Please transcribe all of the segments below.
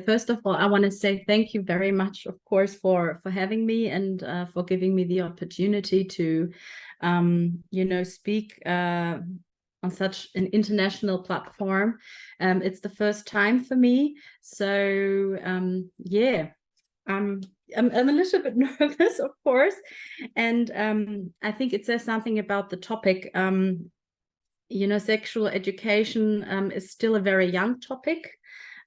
first of all, I want to say thank you very much, of course, for having me and for giving me the opportunity to, speak on such an international platform. It's the first time for me, so yeah, I'm a little bit nervous, of course, and I think it says something about the topic. Sexual education is still a very young topic.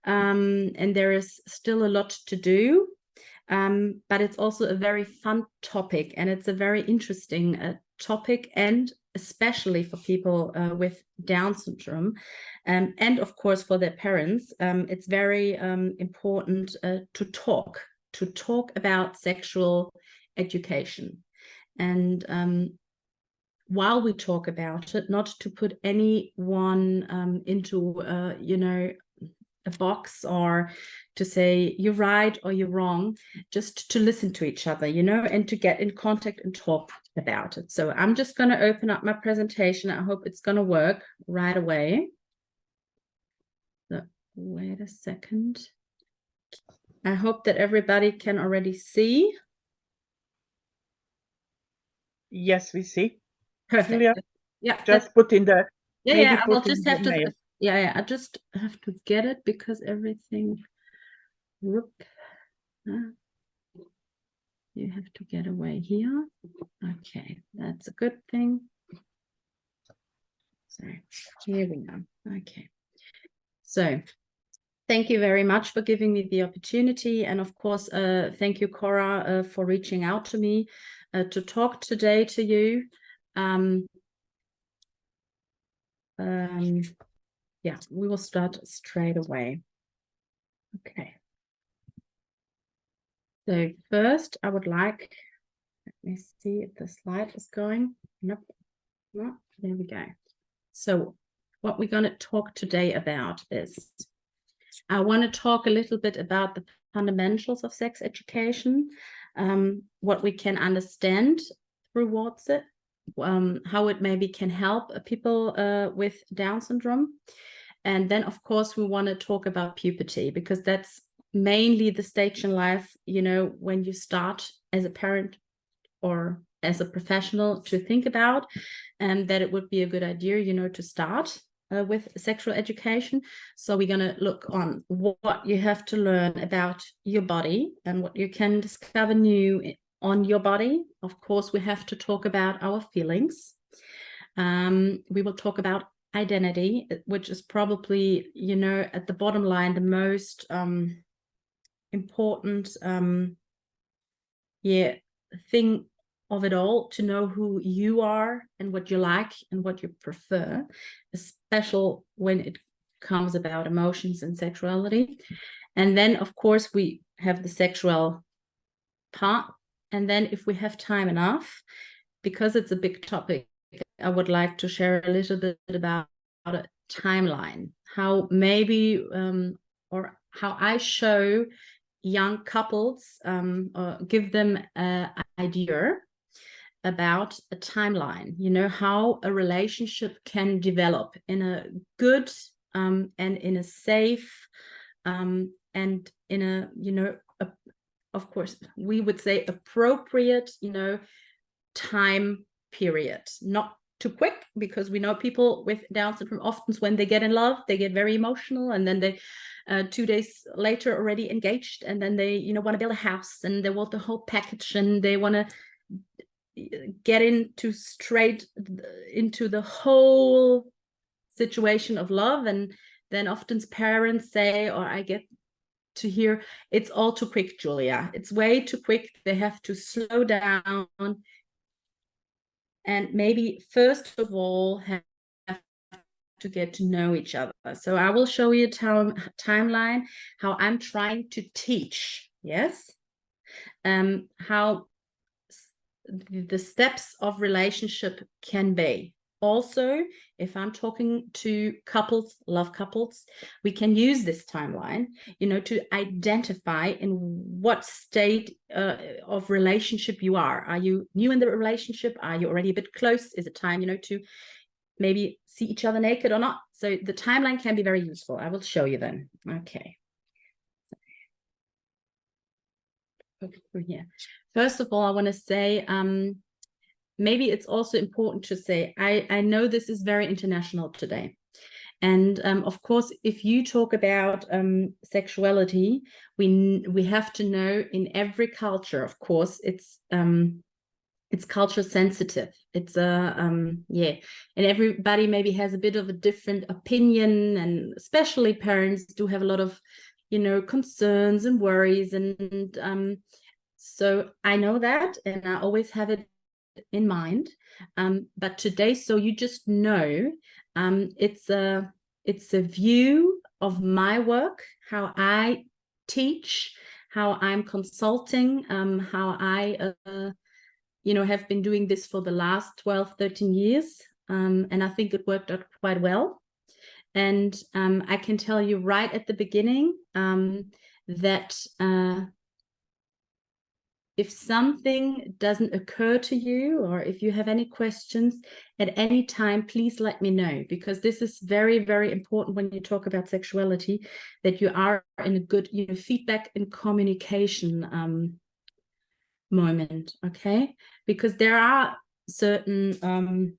And there is still a lot to do, but it's also a very fun topic, and it's a very interesting topic, and especially for people with Down syndrome, and of course for their parents. It's very important to talk about sexual education, and while we talk about it, not to put anyone into a box or to say you're right or you're wrong, just to listen to each other, and to get in contact and talk about it. So I'm just going to open up my presentation. I hope it's going to work right away. So wait a second. I hope that everybody can already see. Yes, we see. Perfect. Julia, yeah, just put in the I will just have to mail. I just have to get it because everything, whoop, you have to get away here. Okay, that's a good thing. So here we go. Okay, so thank you very much for giving me the opportunity, and of course thank you, Cora, for reaching out to me to talk today to you. Yeah, we will start straight away. Okay. So first, I would like, let me see if the slide is going. Nope. No, there we go. So what we're going to talk today about is, I want to talk a little bit about the fundamentals of sex education, what we can understand through it, how it maybe can help people with Down syndrome. And then, of course, we want to talk about puberty, because that's mainly the stage in life, when you start as a parent or as a professional to think about, and that it would be a good idea, to start with sexual education. So we're going to look on what you have to learn about your body and what you can discover new on your body. Of course, we have to talk about our feelings. We will talk about identity, which is probably, at the bottom line, the most important thing of it all, to know who you are and what you like and what you prefer, especially when it comes about emotions and sexuality. And then, of course, we have the sexual part. And then if we have time enough, because it's a big topic, I would like to share a little bit about a timeline, how maybe or how I show young couples, or give them an idea about a timeline, how a relationship can develop in a good and in a safe and in a, of course, we would say appropriate, time period, not too quick, because we know people with Down syndrome, often when they get in love, they get very emotional, and then they 2 days later already engaged, and then they want to build a house, and they want the whole package, and they want to get straight into the whole situation of love. And then often parents say, or I get to hear, it's all too quick, Julia, it's way too quick, they have to slow down and maybe first of all have to get to know each other. So I will show you a timeline, how I'm trying to teach, yes, how the steps of relationship can be. Also, if I'm talking to couples, love couples, we can use this timeline, to identify in what state of relationship you are. Are you new in the relationship? Are you already a bit close? Is it time, to maybe see each other naked or not? So the timeline can be very useful. I will show you then. Okay. Yeah. First of all, I want to say, maybe it's also important to say, I know this is very international today. And of course, if you talk about sexuality, we have to know in every culture, of course, it's culture sensitive. It's yeah, and everybody maybe has a bit of a different opinion, and especially parents do have a lot of, concerns and worries, and so I know that, and I always have it in mind. But today, so you just know, it's a view of my work, how I teach, how I'm consulting, how I have been doing this for the last 12, 13 years. And I think it worked out quite well. And I can tell you right at the beginning that if something doesn't occur to you, or if you have any questions at any time, please let me know, because this is very, very important when you talk about sexuality, that you are in a good, feedback and communication moment, okay? Because there are certain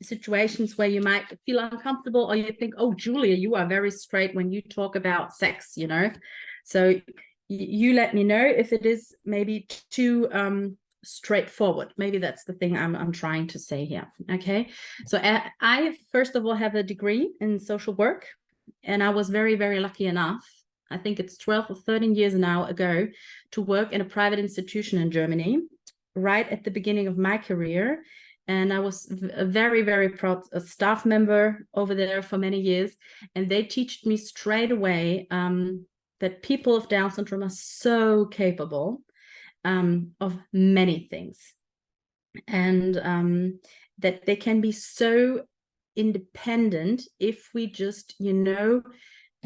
situations where you might feel uncomfortable, or you think, oh, Julia, you are very straight when you talk about sex, so you let me know if it is maybe too straightforward. Maybe that's the thing I'm trying to say here. Okay, so I first of all have a degree in social work, and I was very, very lucky enough, I think it's 12 or 13 years now ago, to work in a private institution in Germany right at the beginning of my career. And I was a very, very proud staff member over there for many years. And they taught me straight away that people with Down syndrome are so capable of many things. And that they can be so independent if we just,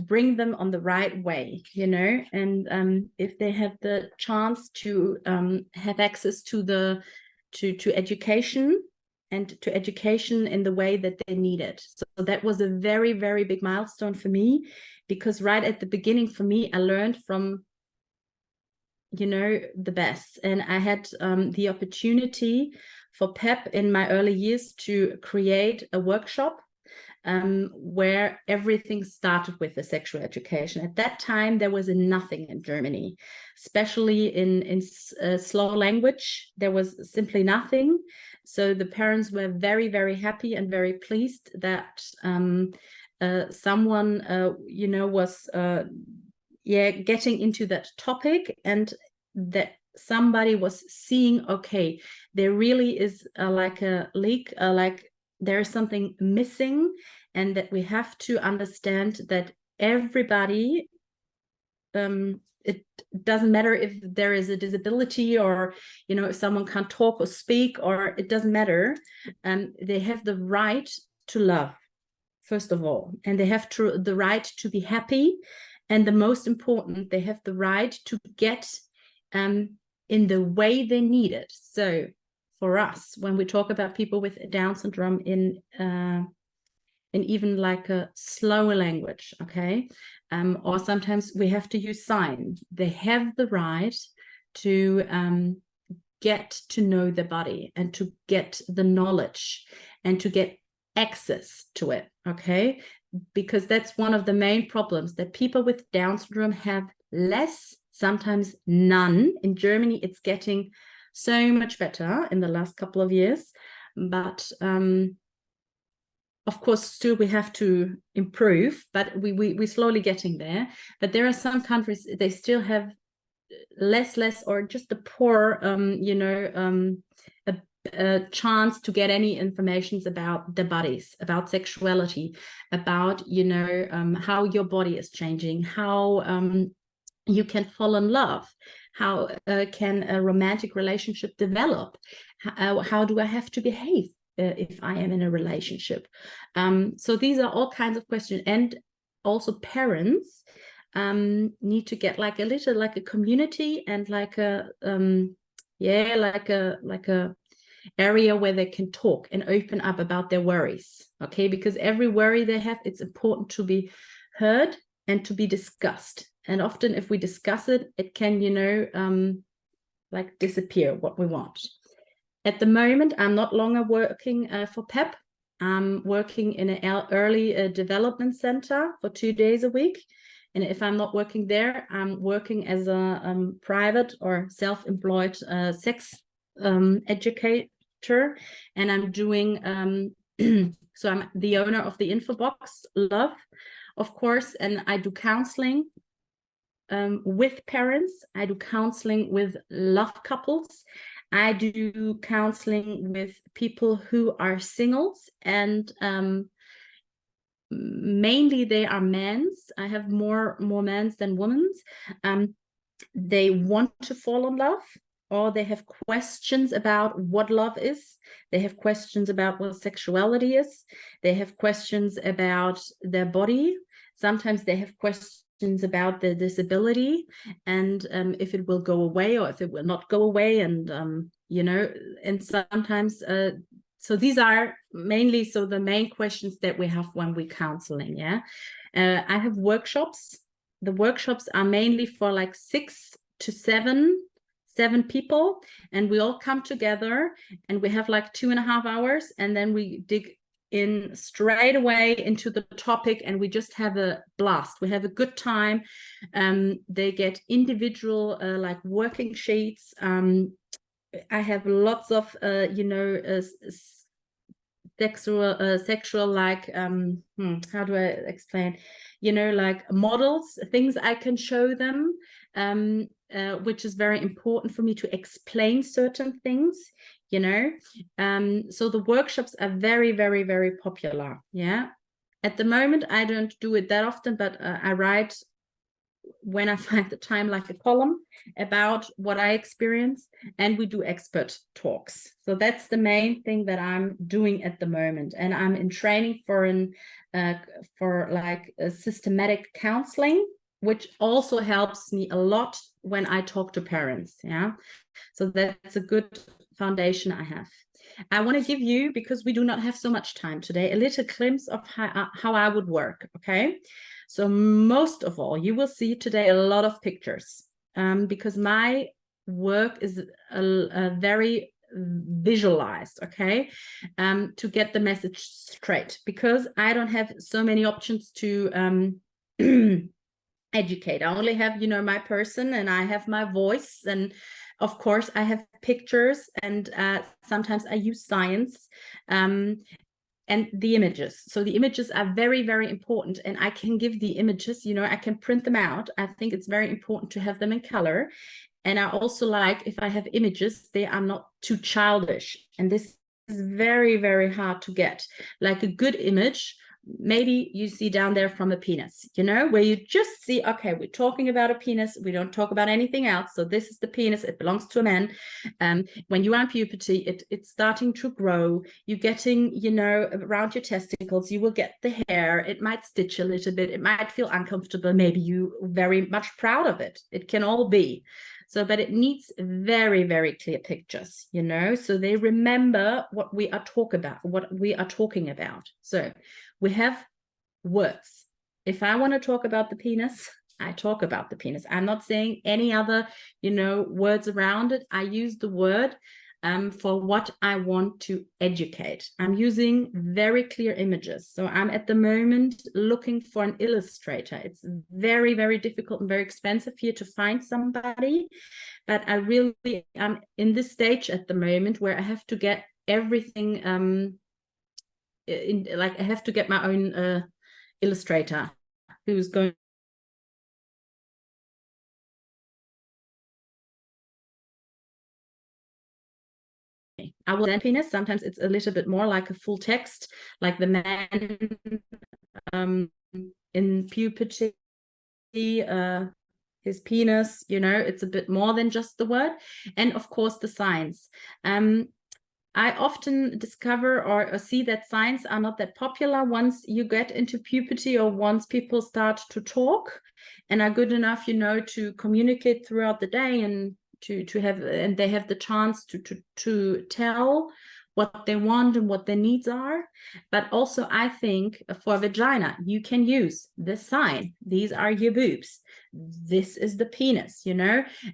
bring them on the right way, and if they have the chance to have access to education, and to education in the way that they need it. So that was a very, very big milestone for me, because right at the beginning for me, I learned from the best, and I had the opportunity for PEP in my early years to create a workshop where everything started with the sexual education. At that time, there was nothing in Germany, especially in slow language. There was simply nothing. So the parents were very, very happy and very pleased that someone, was getting into that topic, and that somebody was seeing, okay, there really is like a leak, like there is something missing, and that we have to understand that everybody, it doesn't matter if there is a disability, or if someone can't talk or speak, or it doesn't matter, they have the right to love, first of all, and they have the right to be happy, and the most important, they have the right to get in the way they need it. So for us, when we talk about people with Down syndrome in even like a slower language, okay, or sometimes we have to use sign, they have the right to get to know the body, and to get the knowledge, and to get access to it, okay? Because that's one of the main problems, that people with Down syndrome have less, sometimes none. In Germany, it's getting so much better in the last couple of years, but of course, still we have to improve, but we're slowly getting there. But there are some countries, they still have less, or just a poor, a chance to get any information about their bodies, about sexuality, about, how your body is changing, how you can fall in love, how can a romantic relationship develop, how do I have to behave if I am in a relationship. So these are all kinds of questions, and also parents need to get like a little, like a community, and like a like a area where they can talk and open up about their worries, okay? Because every worry they have, it's important to be heard and to be discussed. And often if we discuss it, it can, like disappear what we want. At the moment, I'm not longer working for PEP. I'm working in an early development center for 2 days a week. And if I'm not working there, I'm working as a private or self-employed sex educator. And I'm doing, so I'm the owner of the info box, Love, of course, and I do counseling with parents. I do counseling with love couples. I do counseling with people who are singles, and mainly they are men's. I have more men's than women's. They want to fall in love, or they have questions about what love is. They have questions about what sexuality is. They have questions about their body. Sometimes they have questions about their disability, and if it will go away or if it will not go away, and and sometimes so these are mainly the main questions that we have when we're counseling. I have workshops. The workshops are mainly for like 6 to 7 people, and we all come together and we have like 2.5 hours, and then we dig in straight away into the topic, and we just have a blast. We have a good time. They get individual like working sheets. I have lots of sexual like how do I explain, like models, things I can show them, which is very important for me to explain certain things. So the workshops are very, very, very popular. At the moment I don't do it that often, but I write when I find the time, like a column about what I experience, and we do expert talks. So that's the main thing that I'm doing at the moment. And I'm in training for like a systematic counseling, which also helps me a lot when I talk to parents. So that's a good foundation I have. I want to give you, because we do not have so much time today, a little glimpse of how I would work. Okay. So most of all, you will see today a lot of pictures, because my work is a very visualized, okay, to get the message straight, because I don't have so many options to educate. I only have, my person, and I have my voice, and of course I have pictures, and sometimes I use science. And the images. So the images are very, very important, and I can give the images, I can print them out. I think it's very important to have them in color. And I also like, if I have images, they are not too childish. And this is very, very hard to get. Like a good image, maybe you see down there from a penis, where you just see, okay, we're talking about a penis. We don't talk about anything else. So this is the penis. It belongs to a man. When you are in puberty, it's starting to grow. You're getting, around your testicles, you will get the hair. It might stitch a little bit. It might feel uncomfortable. Maybe you very much proud of it. It can all be. So, but it needs very, very clear pictures, so they remember what we are talking about. So we have words. If I want to talk about the penis, I talk about the penis. I'm not saying any other, words around it. I use the word for what I want to educate. I'm using very clear images. So I'm at the moment looking for an illustrator. It's very, very difficult and very expensive here to find somebody. But I really am in this stage at the moment where I have to get everything I have to get my own illustrator who's going. I will then penis. Sometimes it's a little bit more like a full text, like the man in puberty, his penis, it's a bit more than just the word. And of course the signs. I often discover or see that signs are not that popular once you get into puberty, or once people start to talk and are good enough, to communicate throughout the day, and to have, and they have the chance to tell what they want and what their needs are. But also, I think for vagina, you can use this sign. These are your boobs. This is the penis,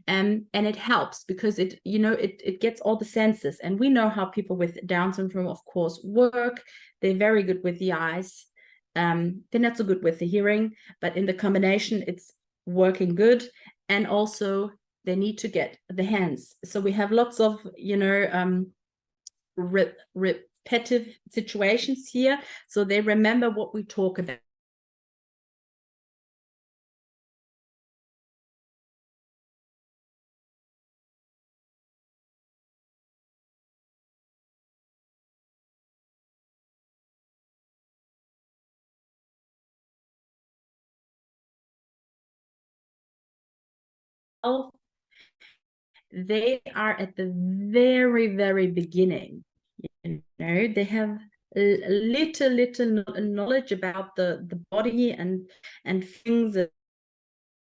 and it helps because it gets all the senses. And we know how people with Down syndrome, of course, work. They're very good with the eyes. They're not so good with the hearing, but in the combination, it's working good. And also, they need to get the hands. So we have lots of, repetitive situations here, so they remember what we talk about. They are at the very, very beginning. They have little knowledge about the body and things,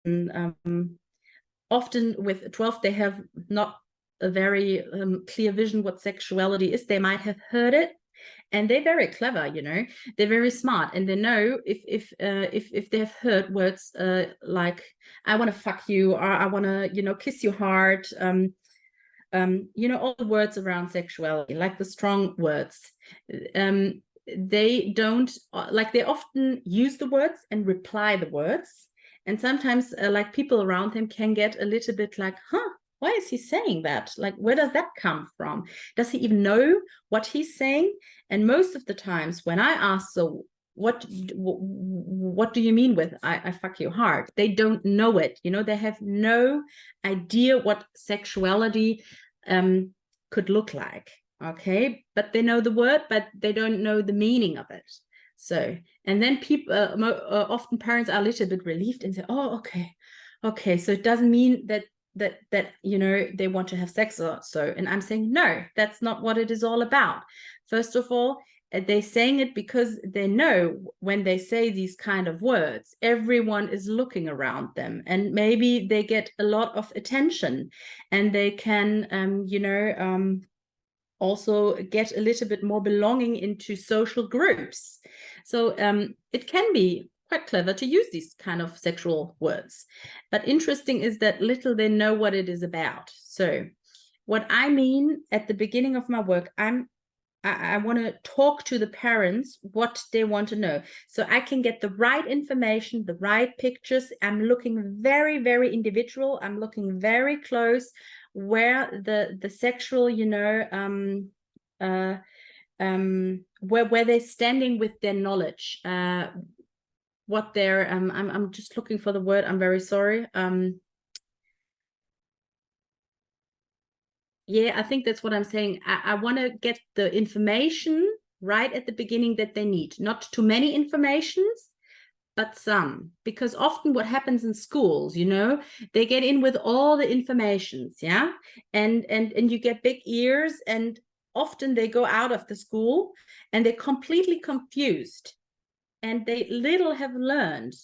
and often with 12 they have not a very clear vision what sexuality is. They might have heard it, and they're very clever, they're very smart, and they know if they have heard words like I want to fuck you, or I want to kiss you hard, all the words around sexuality, like the strong words. They don't like, they often use the words and reply the words, and sometimes like people around him can get a little bit like, why is he saying that? Like, where does that come from? Does he even know what he's saying? And most of the times when I ask, so what do you mean with I fuck you hard? They don't know it. They have no idea what sexuality could look like. Okay, but they know the word, but they don't know the meaning of it. So, and then people, often parents are a little bit relieved and say, oh, okay, so it doesn't mean that they want to have sex or so. And I'm saying, no, that's not what it is all about. First of all, they're saying it because they know when they say these kind of words, everyone is looking around them, and maybe they get a lot of attention, and they can also get a little bit more belonging into social groups. So it can be quite clever to use these kind of sexual words. But interesting is that little they know what it is about. So what I mean at the beginning of my work, I want to talk to the parents what they want to know, so I can get the right information, the right pictures. I'm looking very, very individual. I'm looking very close where the sexual, where they're standing with their knowledge, what they're I'm just looking for the word. I'm very sorry. Yeah, I think that's what I'm saying. I want to get the information right at the beginning that they need. Not too many informations, but some. Because often what happens in schools, they get in with all the informations, yeah? And you get big ears, and often they go out of the school and they're completely confused, and they little have learned.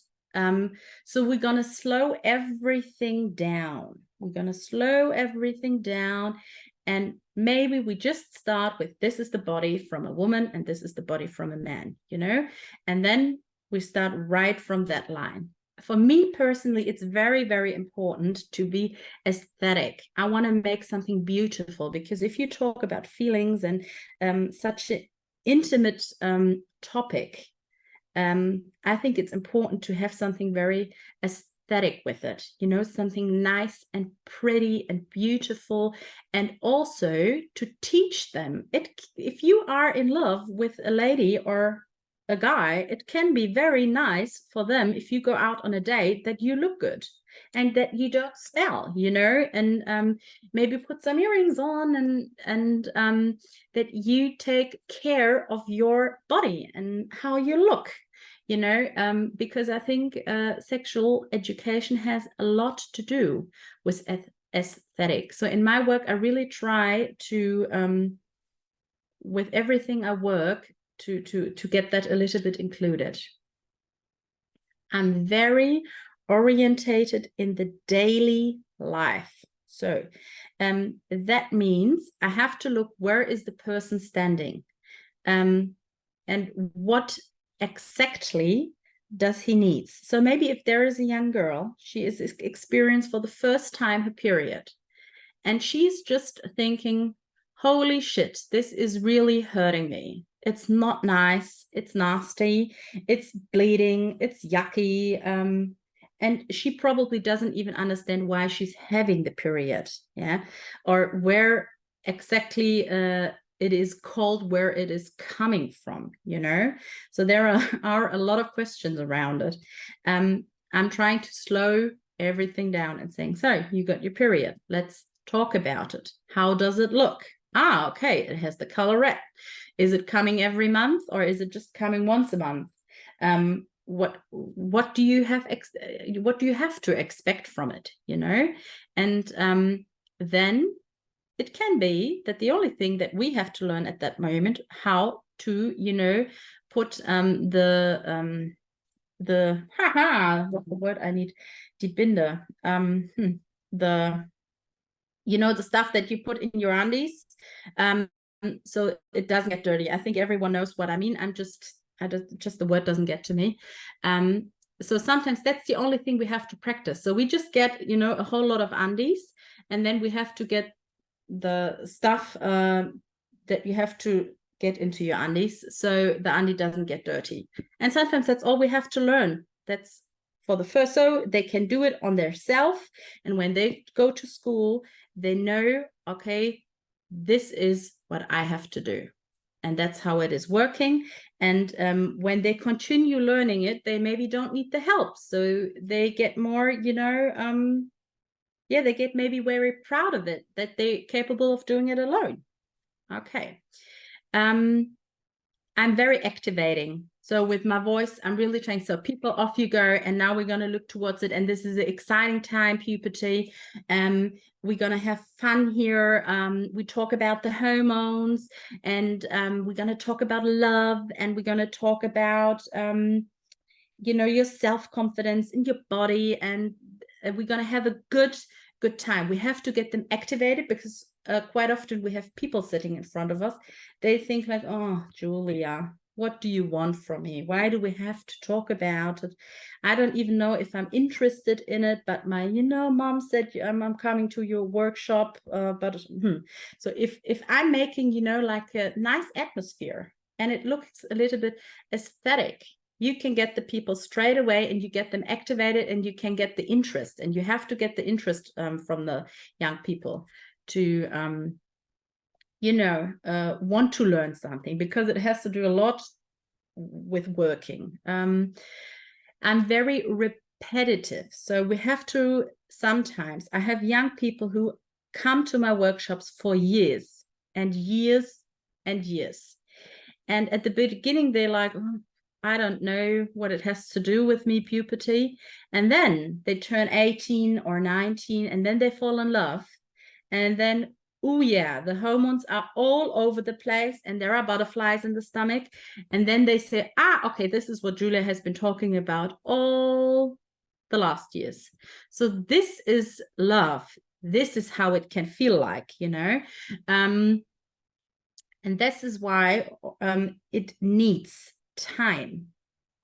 So we're going to slow everything down. We're going to slow everything down. And maybe we just start with, this is the body from a woman and this is the body from a man, and then we start right from that line. For me personally, it's very, very important to be aesthetic. I want to make something beautiful, because if you talk about feelings and such an intimate topic, I think it's important to have something very aesthetic with it, something nice and pretty and beautiful, and also to teach them it. If you are in love with a lady or a guy, it can be very nice for them if you go out on a date that you look good and that you don't smell, and maybe put some earrings on, and that you take care of your body and how you look, because I think sexual education has a lot to do with aesthetic. So in my work, I really try to, with everything I work, to get that a little bit included. I'm very orientated in the daily life. So that means I have to look, where is the person standing? And what exactly does he need? So maybe if there is a young girl, she is experiencing for the first time her period, and she's just thinking, holy shit, this is really hurting me. It's not nice. It's nasty. It's bleeding. It's yucky. And she probably doesn't even understand why she's having the period. Yeah. Or where exactly it is called, where it is coming from, you know? So there are a lot of questions around it. I'm trying to slow everything down and saying, so you got your period. Let's talk about it. How does it look? Ah, okay, it has the color red. Is it coming every month, or is it just coming once a month? What do you have to expect from it, you know? And then it can be that the only thing that we have to learn at that moment, how to, you know, put the what's the word I need, die Binde, the, you know, the stuff that you put in your undies, so it doesn't get dirty. I think everyone knows what I mean. Just the word doesn't get to me. So sometimes that's the only thing we have to practice. So we just get, you know, a whole lot of undies, and then we have to get the stuff that you have to get into your undies so the undie doesn't get dirty. And sometimes that's all we have to learn. That's for the first, so they can do it on their self. And when they go to school, they know, okay, this is what I have to do. And that's how it is working. And when they continue learning it, they maybe don't need the help. So they get more, you know, yeah, they get maybe very proud of it, that they're capable of doing it alone. Okay. I'm very activating. So with my voice, I'm really trying. So people, off you go. And now we're going to look towards it. And this is an exciting time, puberty. We're going to have fun here. We talk about the hormones, and we're going to talk about love, and we're going to talk about, you know, your self-confidence in your body. And we're going to have a good time. We have to get them activated, because quite often we have people sitting in front of us. They think like, oh, Julia, what do you want from me? Why do we have to talk about it? I don't even know if I'm interested in it, but my, you know, mom said I'm coming to your workshop. So if I'm making, you know, like a nice atmosphere, and it looks a little bit aesthetic, you can get the people straight away, and you get them activated, and you can get the interest. And you have to get the interest from the young people to you know, want to learn something, because it has to do a lot with working. I'm very repetitive, so we have to, sometimes I have young people who come to my workshops for years and years and years, and at the beginning they're like, oh, I don't know what it has to do with me, puberty. And then they turn 18 or 19, and then they fall in love. And then, oh yeah, the hormones are all over the place, and there are butterflies in the stomach. And then they say, ah, okay, this is what Julia has been talking about all the last years. So this is love. This is how it can feel like, you know. And this is why it needs time.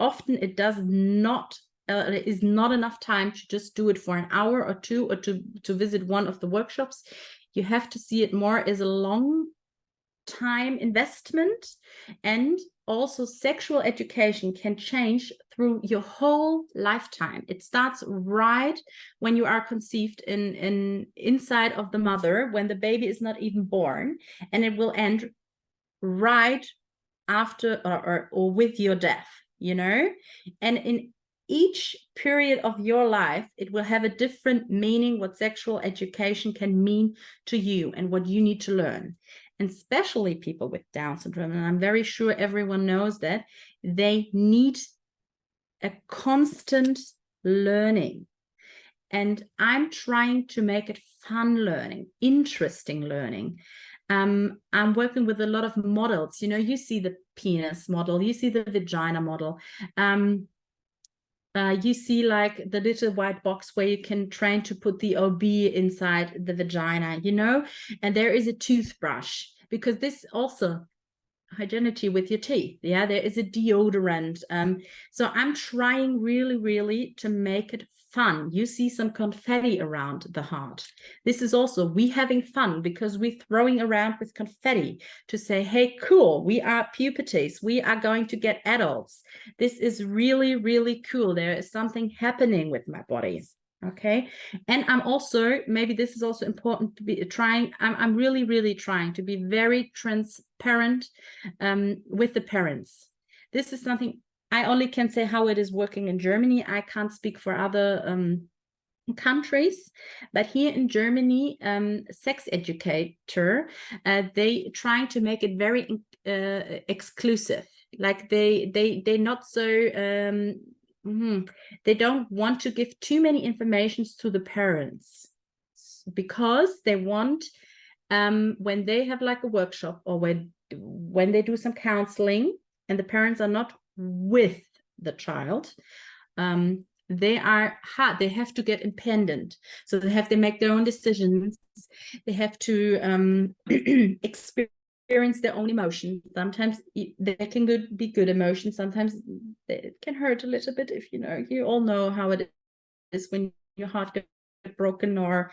Often it does not, it is not enough time to just do it for an hour or two, or to visit one of the workshops. You have to see it more as a long time investment. And also sexual education can change through your whole lifetime. It starts right when you are conceived in inside of the mother, when the baby is not even born, and it will end right after or with your death, you know. And in each period of your life, it will have a different meaning, what sexual education can mean to you and what you need to learn. And especially people with Down syndrome, and I'm very sure everyone knows that, they need a constant learning. And I'm trying to make it fun learning, interesting learning. I'm working with a lot of models. You know, you see the penis model, you see the vagina model. you see like the little white box where you can train to put the OB inside the vagina, you know, and there is a toothbrush, because this also hygienity with your teeth. Yeah, there is a deodorant. So I'm trying really to make it fun. You see some confetti around the heart. This is also we having fun, because we're throwing around with confetti to say, hey, cool, we are puberties, we are going to get adults. This is really cool. There is something happening with my body. Okay. And I'm also, maybe this is also important to be trying, I'm really trying to be very transparent with the parents. This is something I only can say how it is working in Germany. I can't speak for other countries, but here in Germany, sex educator, they trying to make it very exclusive. Like they not so they don't want to give too many informations to the parents, because they want when they have like a workshop, or when they do some counseling and the parents are not with the child, they have to get independent, so they make their own decisions. They have to experience their own emotions. Sometimes they can be good emotions, sometimes it can hurt a little bit, if you all know how it is when your heart gets broken, or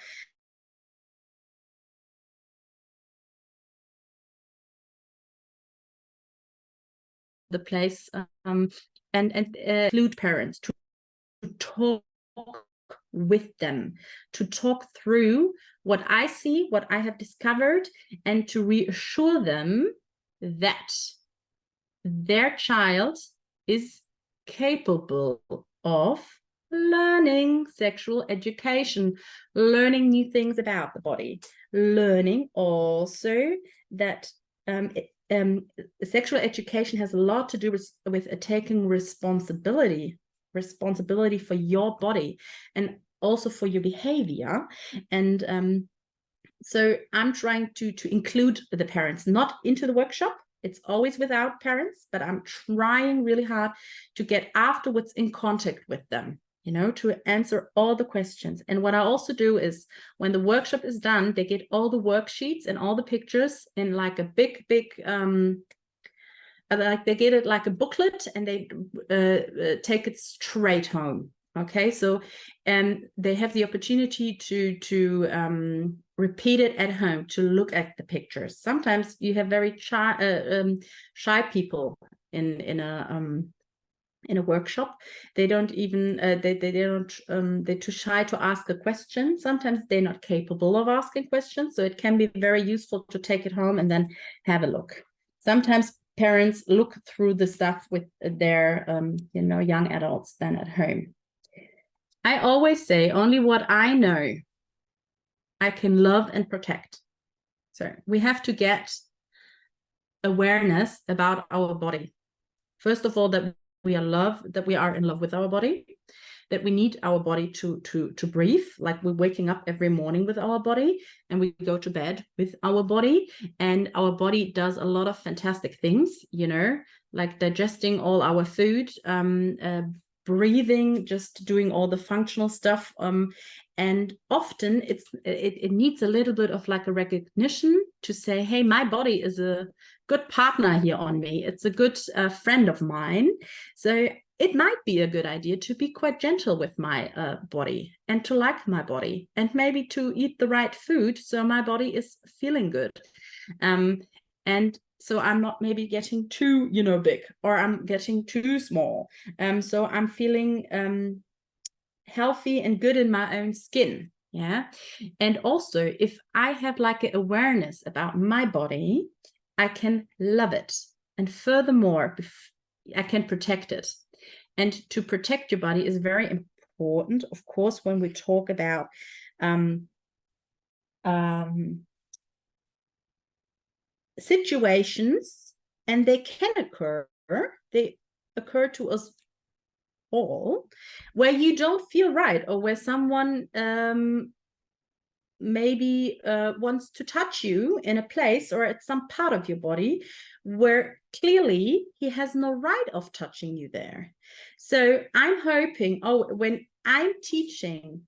the place, and include parents to talk with them, to talk through what I see, what I have discovered, and to reassure them that their child is capable of learning sexual education, learning new things about the body, learning also that sexual education has a lot to do with taking responsibility for your body and also for your behavior. And so I'm trying to include the parents, not into the workshop. It's always without parents, but I'm trying really hard to get afterwards in contact with them, to answer all the questions. And what I also do is, when the workshop is done, they get all the worksheets and all the pictures in like a big like they get it like a booklet, and they take it straight home. Okay, so they have the opportunity to repeat it at home, to look at the pictures. Sometimes you have very shy people in a workshop. They don't even they're too shy to ask a question. Sometimes they're not capable of asking questions, so it can be very useful to take it home and then have a look. Sometimes parents look through the stuff with their young adults then at home. I always say, only what I know I can love and protect. So we have to get awareness about our body. First of all, that we are in love with our body, that we need our body to breathe. Like we're waking up every morning with our body, and we go to bed with our body, and our body does a lot of fantastic things, like digesting all our food, breathing, just doing all the functional stuff. And often it needs a little bit of like a recognition to say, hey, my body is a good partner here on me. It's a good friend of mine. So it might be a good idea to be quite gentle with my body, and to like my body, and maybe to eat the right food so my body is feeling good. And so I'm not maybe getting too, big, or I'm getting too small. So I'm feeling healthy and good in my own skin. Yeah. And also, if I have like an awareness about my body, I can love it. And furthermore, I can protect it. And to protect your body is very important, of course, when we talk about situations, and they can occur. They occur to us all, where you don't feel right, or where someone maybe wants to touch you in a place or at some part of your body where clearly he has no right of touching you there. So I'm hoping, when I'm teaching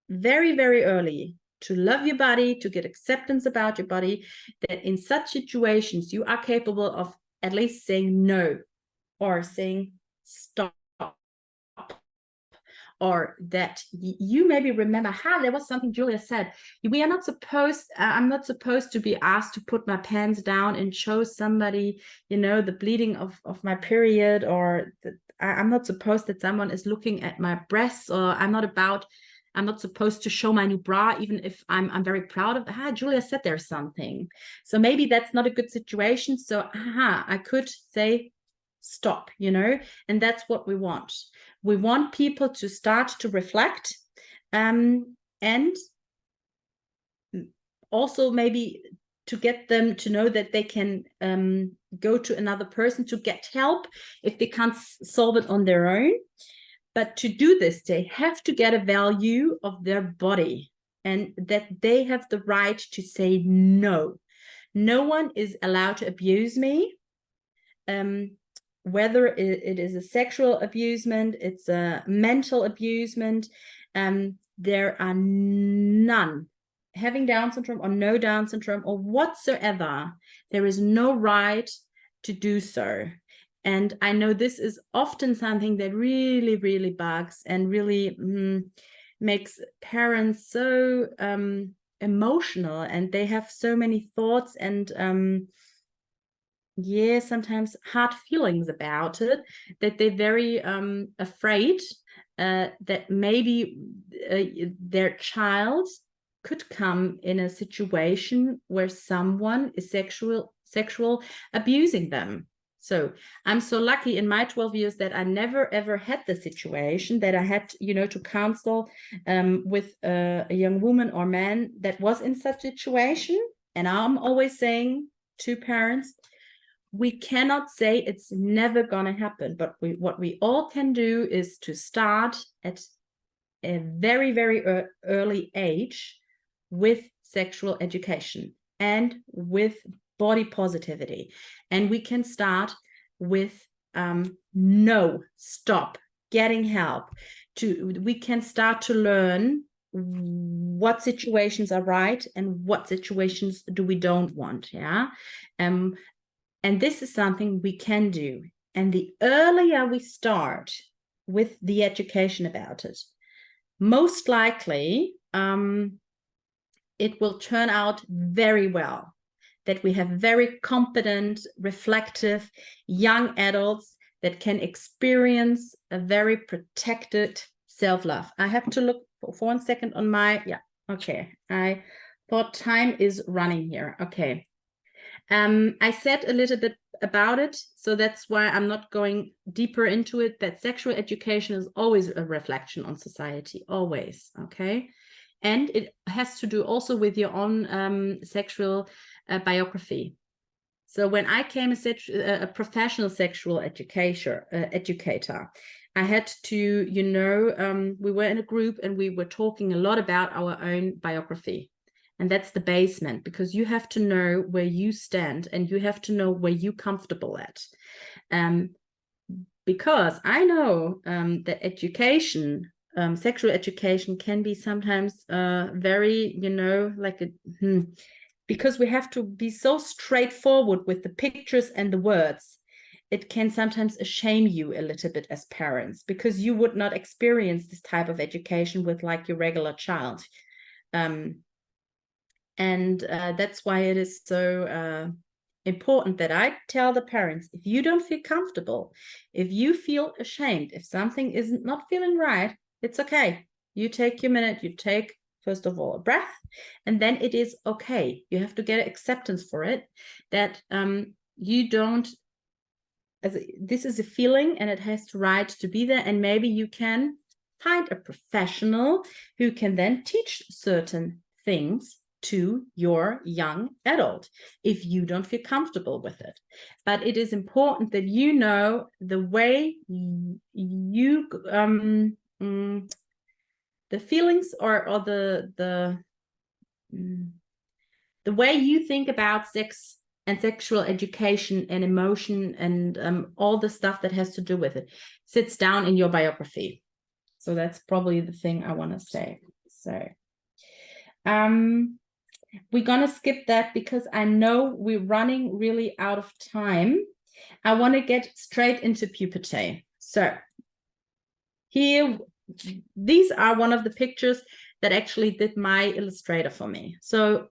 very, very early to love your body, to get acceptance about your body, that in such situations you are capable of at least saying no or saying stop, or that you maybe remember, there was something Julia said. We are not supposed, I'm not supposed to be asked to put my pants down and show somebody, the bleeding of my period, or I'm not supposed that someone is looking at my breasts, or I'm not supposed to show my new bra, even if I'm very proud of it. Julia said there's something. So maybe that's not a good situation. So I could say stop, and that's what we want. We want people to start to reflect, and also maybe to get them to know that they can go to another person to get help if they can't solve it on their own. But to do this, they have to get a value of their body, and that they have the right to say no. No one is allowed to abuse me. Whether it is a sexual abusement, it's a mental abusement, there are none. Having Down syndrome or no Down syndrome or whatsoever, there is no right to do so. And I know this is often something that really, really bugs and really makes parents so emotional, and they have so many thoughts and sometimes hard feelings about it, that they're very afraid that maybe their child could come in a situation where someone is sexual abusing them. So I'm so lucky in my 12 years that I never ever had the situation that I had, to counsel with a young woman or man that was in such a situation. And I'm always saying to parents, we cannot say it's never going to happen, but what we all can do is to start at a very, very early age with sexual education and with body positivity. And we can start with no, stop, getting help. We can start to learn what situations are right and what situations do we don't want. And this is something we can do. And the earlier we start with the education about it, most likely it will turn out very well, that we have very competent, reflective young adults that can experience a very protected self-love. I have to look for 1 second on okay. I thought time is running here. Okay. I said a little bit about it, so that's why I'm not going deeper into it, that sexual education is always a reflection on society, always, okay? And it has to do also with your own sexual biography. So when I came a professional sexual educator, I had to, we were in a group and we were talking a lot about our own biography. And that's the basement, because you have to know where you stand and you have to know where you're comfortable at. Because I know that education, sexual education can be sometimes very, because we have to be so straightforward with the pictures and the words, it can sometimes shame you a little bit as parents, because you would not experience this type of education with like your regular child. And that's why it is so important that I tell the parents, if you don't feel comfortable, if you feel ashamed, if something isn't not feeling right, it's okay. You take your minute, you take, first of all, a breath, and then it is okay. You have to get acceptance for it, that you don't, this is a feeling and it has the right to be there, and maybe you can find a professional who can then teach certain things to your young adult if you don't feel comfortable with it. But it is important that you know the way you the feelings or the the way you think about sex and sexual education and emotion and all the stuff that has to do with it sits down in your biography. So that's probably the thing I want to say. So we're going to skip that because I know we're running really out of time. I want to get straight into puberty. So here, these are one of the pictures that actually did my illustrator for me. So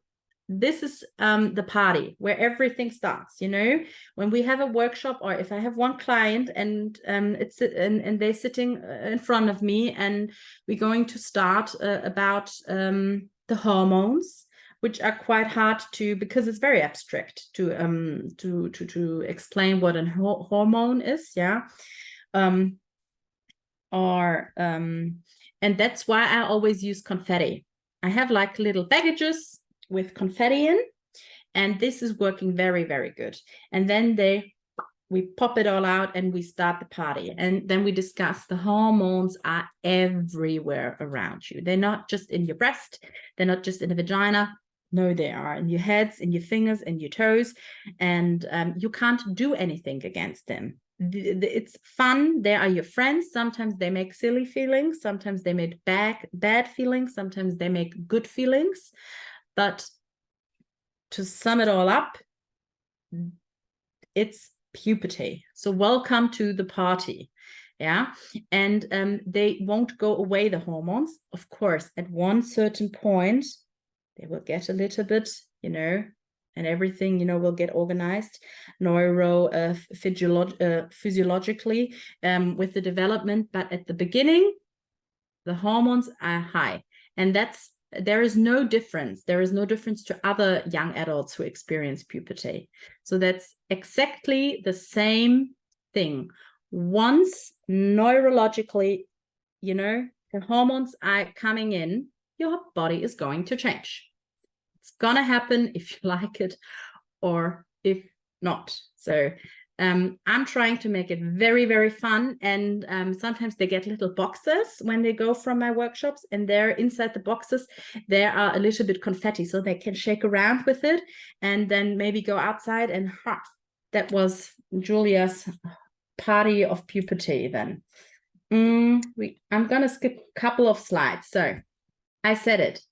this is the party where everything starts, you know, when we have a workshop, or if I have one client and and they're sitting in front of me, and we're going to start about the hormones, which are quite hard to, because it's very abstract to explain what a hormone is, yeah. And that's why I always use confetti. I have like little baggages with confetti in, and this is working very, very good. And then we pop it all out and we start the party. And then we discuss the hormones are everywhere around you. They're not just in your breast. They're not just in the vagina. No, they are in your heads, in your fingers, in your toes. And you can't do anything against them. It's fun. They are your friends. Sometimes they make silly feelings. Sometimes they make bad feelings. Sometimes they make good feelings. But to sum it all up, it's puberty. So welcome to the party. Yeah. And they won't go away, the hormones. Of course, at one certain point, they will get a little bit, you know, and everything, you know, will get organized physiologically with the development. But at the beginning, the hormones are high. And there is no difference. There is no difference to other young adults who experience puberty. So that's exactly the same thing. Once neurologically, you know, the hormones are coming in, your body is going to change. It's going to happen if you like it or if not. So I'm trying to make it very, very fun. And sometimes they get little boxes when they go from my workshops, and there inside the boxes, there are a little bit confetti, so they can shake around with it and then maybe go outside. And that was Julia's party of puberty then. I'm going to skip a couple of slides. So I said it.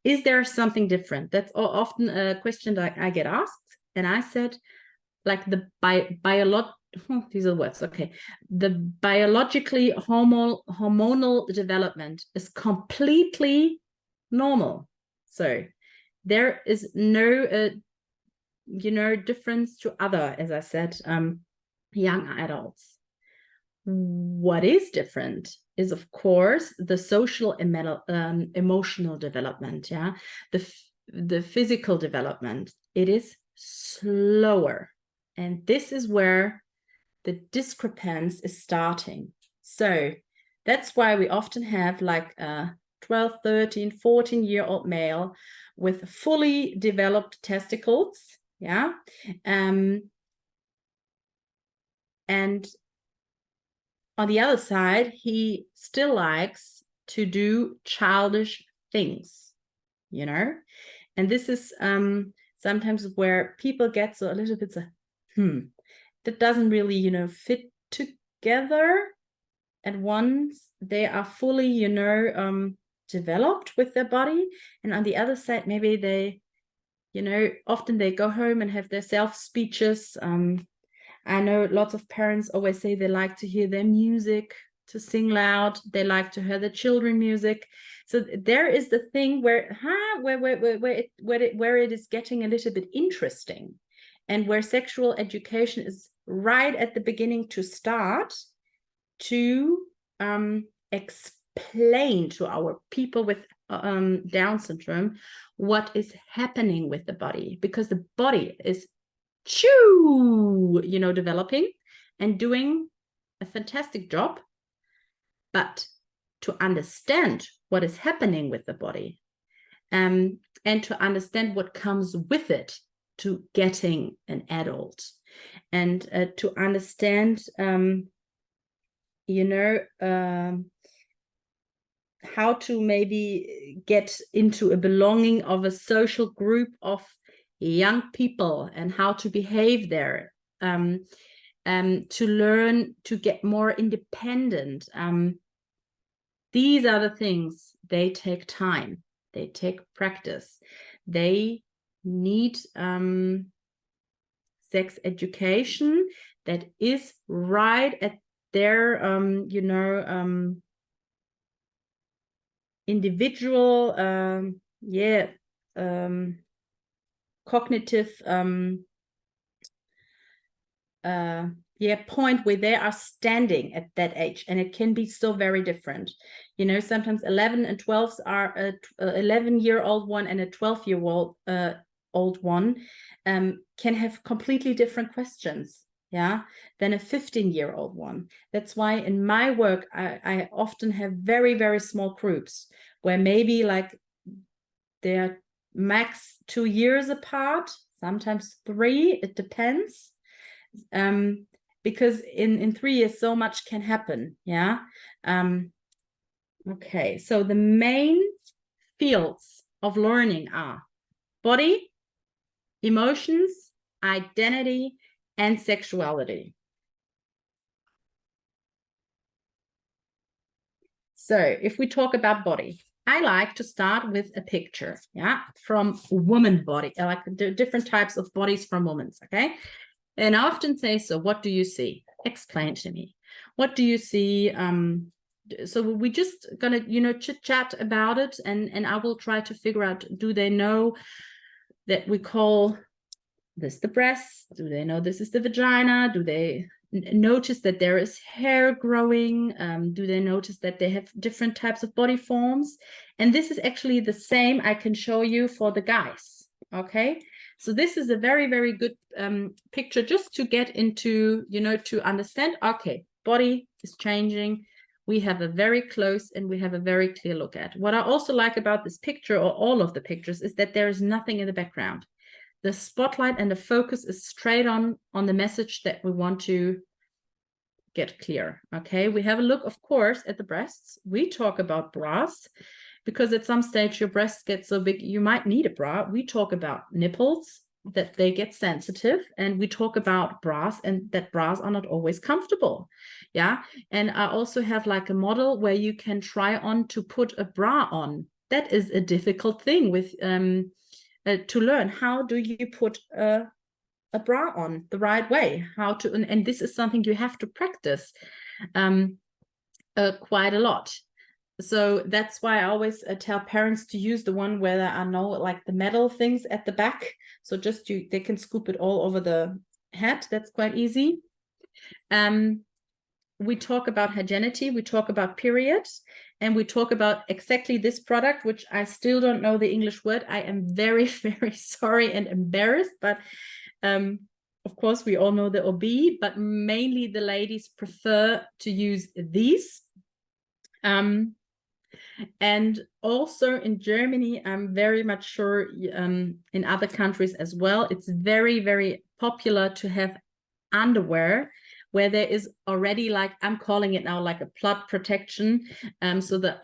Is there something different? That's often a question that I get asked. And I said, like the these are words, okay. The biologically hormonal development is completely normal. So there is no, you know, difference to other, as I said, young adults. What is different is, of course, the social emotional development, yeah, the physical development. It is slower, and this is where the discrepancy is starting. So that's why we often have like a 12, 13, 14-year-old male with fully developed testicles, yeah, and on the other side, he still likes to do childish things, you know? And this is sometimes where people get so a little bit, that doesn't really, you know, fit together. And once they are fully, you know, developed with their body, and on the other side, maybe they, you know, often they go home and have their self speeches. I know lots of parents always say they like to hear their music, to sing loud. They like to hear the children music. So there is the thing where it is getting a little bit interesting, and where sexual education is right at the beginning to start to explain to our people with Down syndrome what is happening with the body, because the body is you know, developing and doing a fantastic job. But to understand what is happening with the body, and to understand what comes with it to getting an adult, and to understand, you know, how to maybe get into a belonging of a social group of young people and how to behave there, to learn to get more independent. These are the things, they take time, they take practice, they need sex education that is right at their individual cognitive point where they are standing at that age, and it can be so very different. Sometimes 11 and 12s are a 11-year-old one and a 12-year-old old one can have completely different questions than a 15-year-old one. That's why in my work I often have very, very small groups where maybe like they're max 2 years apart, sometimes 3, it depends, because in 3 years so much can happen. Okay, so the main fields of learning are body, emotions, identity, and sexuality. So if we talk about body, I like to start with a picture, from woman body, like the different types of bodies from women, okay? And I often say, so what do you see? Explain to me. What do you see? So we're just gonna, chit chat about it, and I will try to figure out, do they know that we call this the breasts? Do they know this is the vagina? Do they notice that there is hair growing? Do they notice that they have different types of body forms? And this is actually the same I can show you for the guys, okay? So this is a very, very good picture just to get into, to understand, okay, body is changing. We have a very close and we have a very clear look at. What I also like about this picture, or all of the pictures, is that there is nothing in the background. The spotlight and the focus is straight on the message that we want to get clear, okay? We have a look, of course, at the breasts. We talk about bras, because at some stage your breasts get so big you might need a bra. We talk about nipples, that they get sensitive, and we talk about bras, and that bras are not always comfortable. And I also have like a model where you can try on to put a bra on. That is a difficult thing with to learn. How do you put a bra on the right way? How to, and this is something you have to practice quite a lot. So that's why I always tell parents to use the one where there are no like the metal things at the back. So just they can scoop it all over the head. That's quite easy. We talk about hygienity, we talk about periods, and we talk about exactly this product, which I still don't know the English word. I am very, very sorry and embarrassed, but of course we all know the OB, but mainly the ladies prefer to use these. And also in Germany, I'm very much sure in other countries as well, it's very, very popular to have underwear where there is already, like, I'm calling it now like a blood protection, so the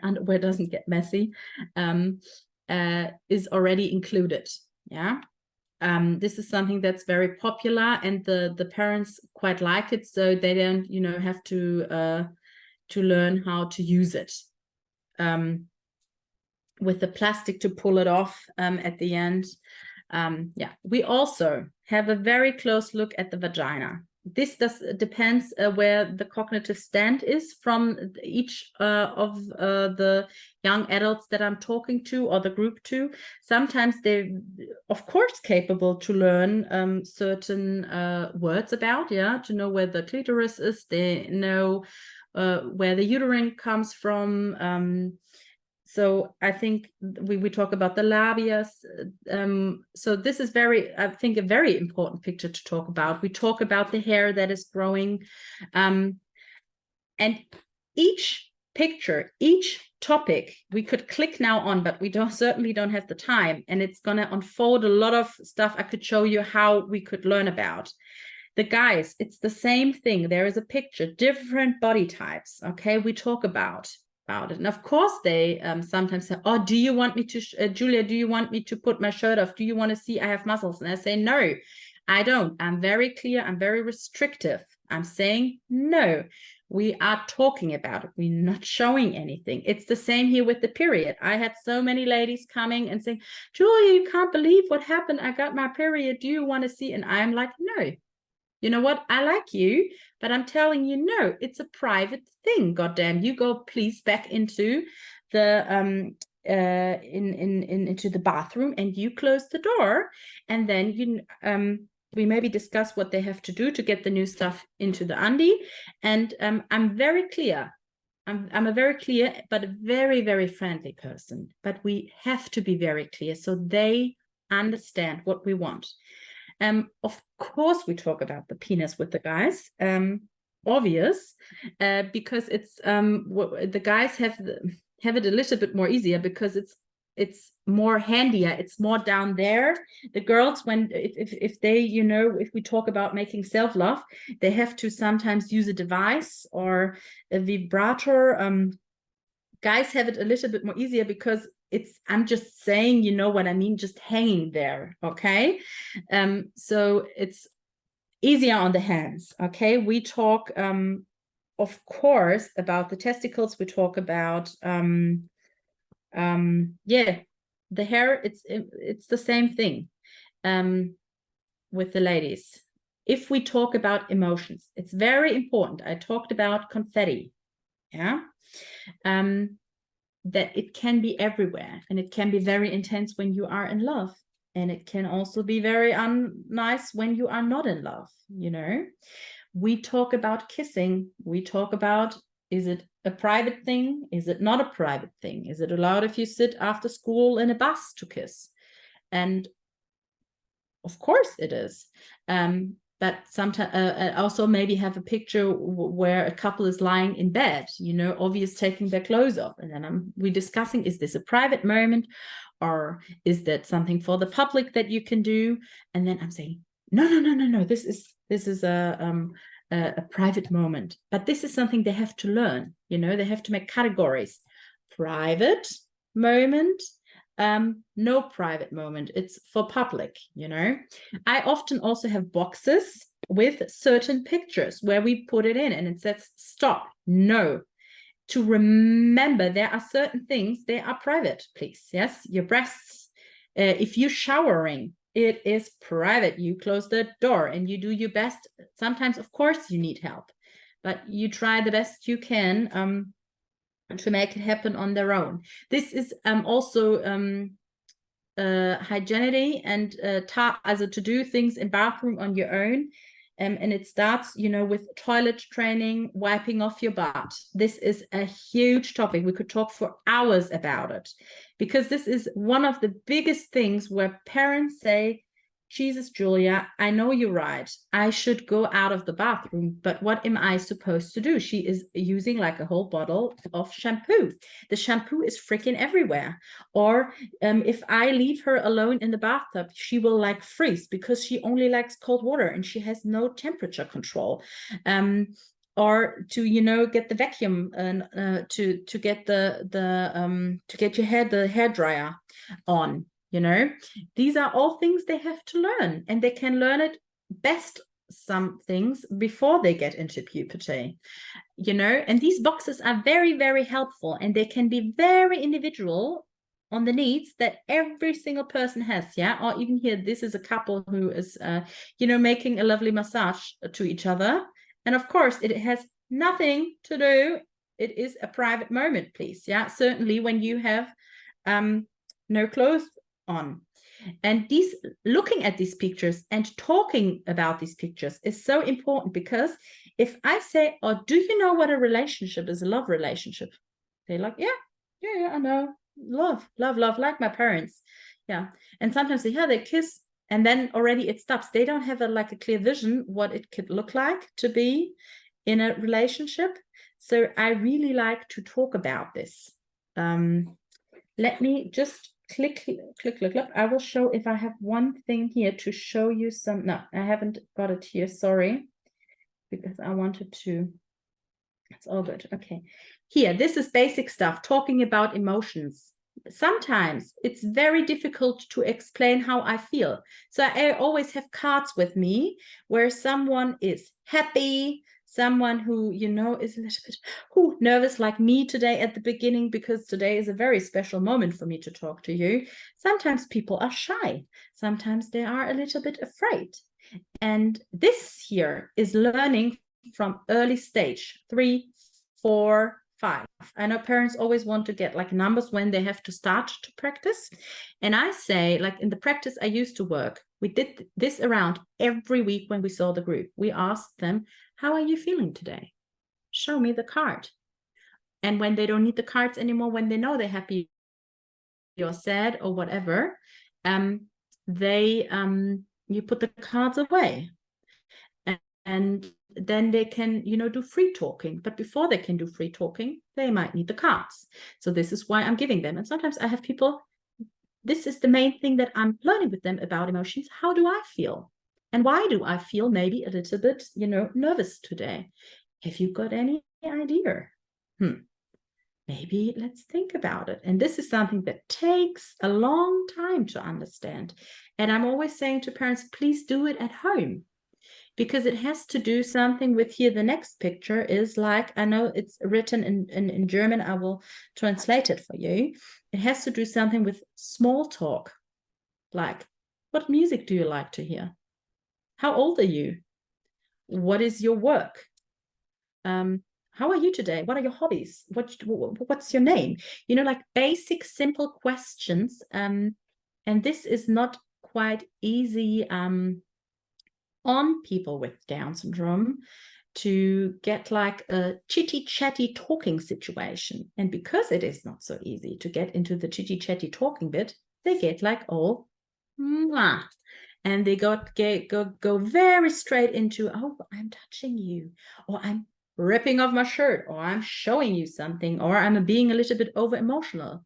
underwear doesn't get messy, is already included. This is something that's very popular, and the parents quite like it, so they don't, have to learn how to use it. With the plastic to pull it off at the end. We also have a very close look at the vagina. This depends where the cognitive stand is from each of the young adults that I'm talking to, or the group to. Sometimes they're, of course, capable to learn certain words about, to know where the clitoris is. They know where the uterine comes from. So I think we talk about the labia. So this is I think, a very important picture to talk about. We talk about the hair that is growing. And each picture, each topic, we could click now on, but we certainly don't have the time. And it's going to unfold a lot of stuff I could show you how we could learn about. The guys, it's the same thing. There is a picture, different body types. Okay, we talk about about it. And of course, they sometimes say, oh, do you want me to, Julia, do you want me to put my shirt off? Do you want to see I have muscles? And I say, no, I don't. I'm very clear. I'm very restrictive. I'm saying, no, we are talking about it. We're not showing anything. It's the same here with the period. I had so many ladies coming and saying, Julia, you can't believe what happened. I got my period. Do you want to see? And I'm like, no. You know what? I like you, but I'm telling you, no, it's a private thing. Goddamn, you go please back into the into the bathroom and you close the door, and then you we maybe discuss what they have to do to get the new stuff into the undie. And I'm very clear. I'm a very clear but a very, very friendly person. But we have to be very clear so they understand what we want. Of course, we talk about the penis with the guys. Obvious, because it's the guys have it a little bit more easier because it's more handier. It's more down there. The girls, when if they, you know, if we talk about making self-love, they have to sometimes use a device or a vibrator. Guys have it a little bit more easier because I'm just saying, you know what I mean, just hanging there. Okay. So it's easier on the hands. Okay. We talk of course about the testicles. We talk about yeah, the hair. It's the same thing with the ladies. If we talk about emotions, it's very important. I talked about confetti. Yeah. That it can be everywhere, and it can be very intense when you are in love, and it can also be very nice when you are not in love. You know, we talk about kissing. We talk about, is it a private thing? Is it not a private thing? Is it allowed if you sit after school in a bus to kiss? And of course it is. But sometimes also maybe have a picture where a couple is lying in bed, you know, obvious taking their clothes off. And then we're discussing, is this a private moment or is that something for the public that you can do? And then I'm saying, no, this is a private moment. But this is something they have to learn, you know, they have to make categories. Private moment, no private moment, it's for public, you know. I often also have boxes with certain pictures where we put it in and it says stop, no, to remember there are certain things, they are private, please. Yes, your breasts, if you're showering, it is private. You close the door and you do your best. Sometimes of course you need help, but you try the best you can to make it happen on their own. This is also hygienity and also to do things in bathroom on your own. And it starts, you know, with toilet training, wiping off your butt. This is a huge topic. We could talk for hours about it because this is one of the biggest things where parents say, Jesus, Julia, I know you're right. I should go out of the bathroom, but what am I supposed to do? She is using like a whole bottle of shampoo. The shampoo is freaking everywhere. Or if I leave her alone in the bathtub, she will like freeze because she only likes cold water and she has no temperature control. Or to, you know, get the vacuum and to get to get your hair, the hair dryer on. You know, these are all things they have to learn, and they can learn it best, some things, before they get into puberty, you know. And these boxes are very, very helpful, and they can be very individual on the needs that every single person has. Yeah. Or even here, this is a couple who is, you know, making a lovely massage to each other. And of course, it has nothing to do. It is a private moment, please. Yeah. Certainly when you have no clothes on. And these, looking at these pictures and talking about these pictures is so important, because if I say, oh, do you know what a relationship is? A love relationship? They're like, yeah, I know. Love, like my parents. Yeah. And sometimes they kiss and then already it stops. They don't have like a clear vision what it could look like to be in a relationship. So I really like to talk about this. Let me just click. I will show if I have one thing here to show you some. No, I haven't got it here. Sorry, because I wanted to. It's all good. Okay. here, this is basic stuff, talking about emotions. Sometimes it's very difficult to explain how I feel. So I always have cards with me where someone is happy, someone who, you know, is a little bit nervous like me today at the beginning, because today is a very special moment for me to talk to you. Sometimes people are shy. Sometimes they are a little bit afraid. And this here is learning from early stage, 3, 4, 5. I know parents always want to get like numbers when they have to start to practice. And I say, like in the practice I used to work, we did this around every week when we saw the group. We asked them, how are you feeling today? Show me the card. And when they don't need the cards anymore, when they know they're happy or sad or whatever, you put the cards away. And then they can, you know, do free talking. But before they can do free talking, they might need the cards. So this is why I'm giving them. And sometimes I have people, this is the main thing that I'm learning with them about emotions. How do I feel? And why do I feel maybe a little bit, you know, nervous today? Have you got any idea? Maybe let's think about it. And this is something that takes a long time to understand. And I'm always saying to parents, please do it at home, because it has to do something with here. The next picture is like, I know it's written in German, I will translate it for you. It has to do something with small talk. Like, what music do you like to hear? How old are you? What is your work? How are you today? What are your hobbies? What's your name? You know, like basic, simple questions. And this is not quite easy on people with Down syndrome to get like a chitty chatty talking situation. And because it is not so easy to get into the chitty chatty talking bit, they get like all mwah. And they go very straight into, oh, I'm touching you, or I'm ripping off my shirt, or I'm showing you something, or I'm being a little bit over emotional,